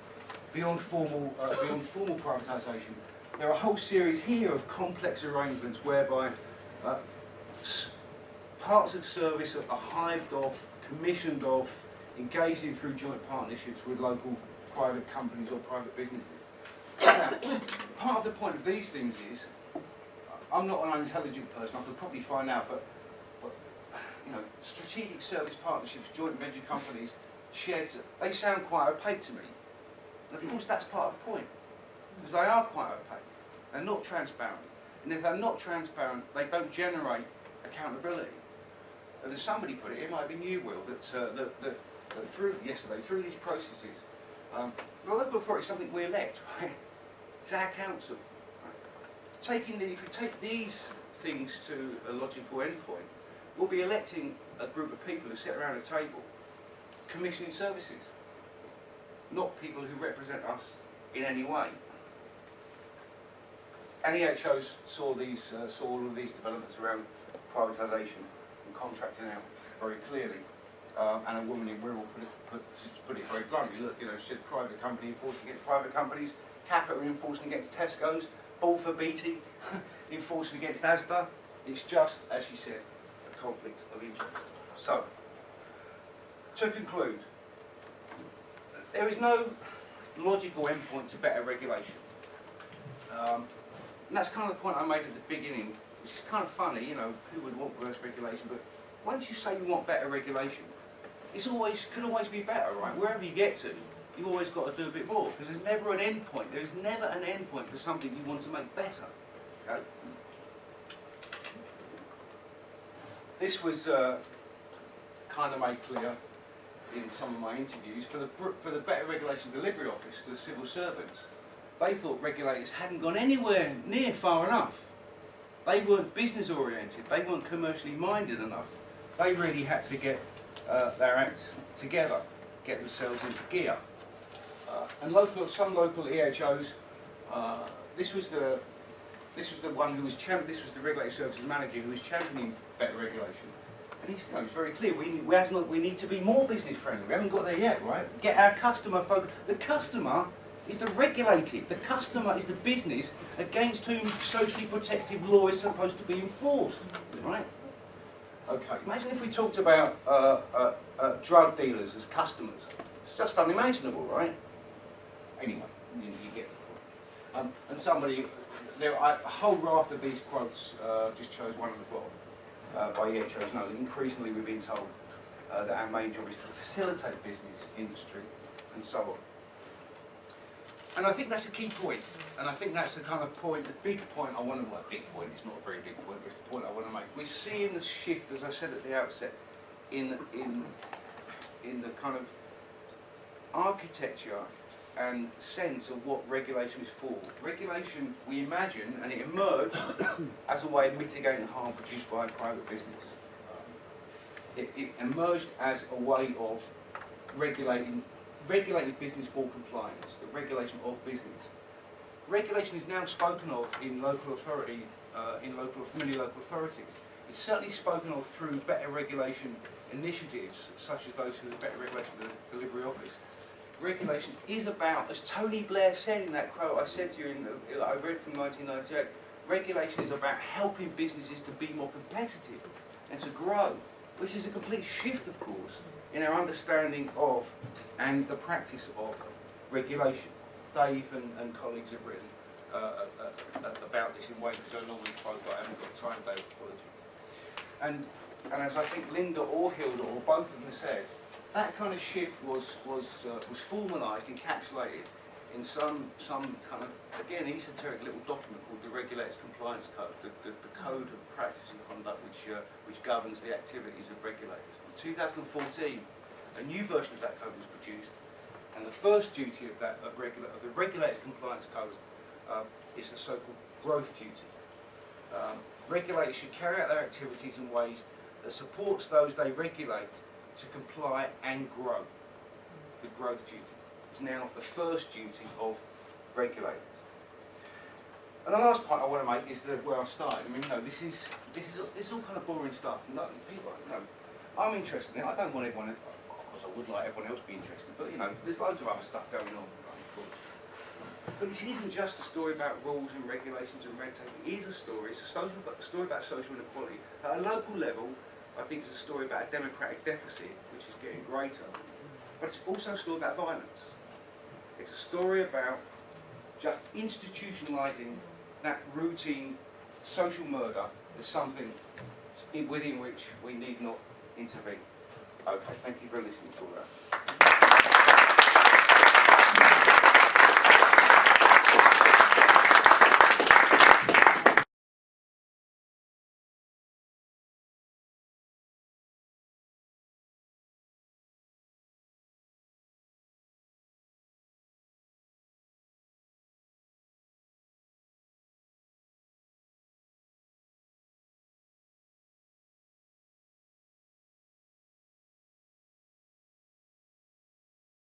[SPEAKER 5] Beyond formal privatisation, there are a whole series here of complex arrangements whereby parts of service are hived off, commissioned off, engaged in through joint partnerships with local private companies or private businesses. Now, part of the point of these things is, I'm not an intelligent person, I could probably find out, but you know, strategic service partnerships, joint venture companies, shared, they sound quite opaque to me. And of course that's part of the point, because they are quite opaque. They're not transparent. And if they're not transparent, they don't generate accountability. And as somebody put it, it might have been you, Will, that through these processes, the local authority is something we elect, right? It's our council. Right? If you take these things to a logical endpoint, we'll be electing a group of people who sit around a table, commissioning services, not people who represent us in any way. And EHOs saw all of these developments around privatisation and contracting out very clearly. And a woman in Wirral put it very bluntly. Look, you know, she said private company enforcing against private companies, Capita enforcing against Tesco's, Bull for BT enforcing against Asda. It's just, as she said, a conflict of interest. So, to conclude, there is no logical endpoint to better regulation. And that's kind of the point I made at the beginning, which is kind of funny, you know, who would want worse regulation, but once you say you want better regulation, could always be better, right? Wherever you get to, you've always got to do a bit more, because there's never an end point. There is never an end point for something you want to make better. Okay? This was kind of made clear in some of my interviews. For the Better Regulation Delivery Office, the civil servants, they thought regulators hadn't gone anywhere near far enough. They weren't business oriented, they weren't commercially minded enough. They really had to get their act together, get themselves into gear. And some local EHOs, this was the one who was this was the regulatory services manager who was championing better regulation. And he's very clear, we need to be more business friendly. We haven't got there yet, right? Get our customer focused. The customer is the regulated. The customer is the business against whom socially protective law is supposed to be enforced, right? Okay, imagine if we talked about drug dealers as customers. It's just unimaginable, right? Anyway, you get the point. And a whole raft of these quotes, just chose one at the bottom, by EHOs. No, increasingly we're being told that our main job is to facilitate business, industry, and so on. And I think that's a key point, and I think that's the kind of point, the big point I want to make. Big point, it's not a very big point, but it's the point I want to make. We're seeing the shift, as I said at the outset, in the kind of architecture and sense of what regulation is for. Regulation, we imagine, and it emerged as a way of mitigating harm produced by private business. It emerged as a way of regulating business for compliance, the regulation of business. Regulation is now spoken of in local authority, many local authorities. It's certainly spoken of through better regulation initiatives, such as those through the Better Regulation Delivery Office. Regulation is about, as Tony Blair said in that quote I said to you, I read from 1998, regulation is about helping businesses to be more competitive and to grow, which is a complete shift, of course, in our understanding of and the practice of regulation. Dave and colleagues have written about this in ways which I normally quote, but I haven't got time, Dave, apologies. And as I think Linda or Hilda, or both of them said, that kind of shift was formalised, encapsulated in some kind of, again, esoteric little document called the Regulators Compliance Code, the code of practice and conduct which governs the activities of regulators. In 2014, a new version of that code was produced, and the first duty of the Regulators Compliance Code is the so-called growth duty. Regulators should carry out their activities in ways that supports those they regulate to comply and grow. The growth duty is now the first duty of regulators. And the last point I want to make is where I started. I mean, this is all kind of boring stuff. No, people, I'm interested in it. I don't want everyone. Of course, I would like everyone else to be interested, but there's loads of other stuff going on. Of course. But this isn't just a story about rules and regulations and red tape. It is a story. It's a story about social inequality. At a local level, I think it's a story about a democratic deficit, which is getting greater. But it's also a story about violence. It's a story about just institutionalising that routine social murder as something within which we need not intervene. Okay, thank you for listening to all that.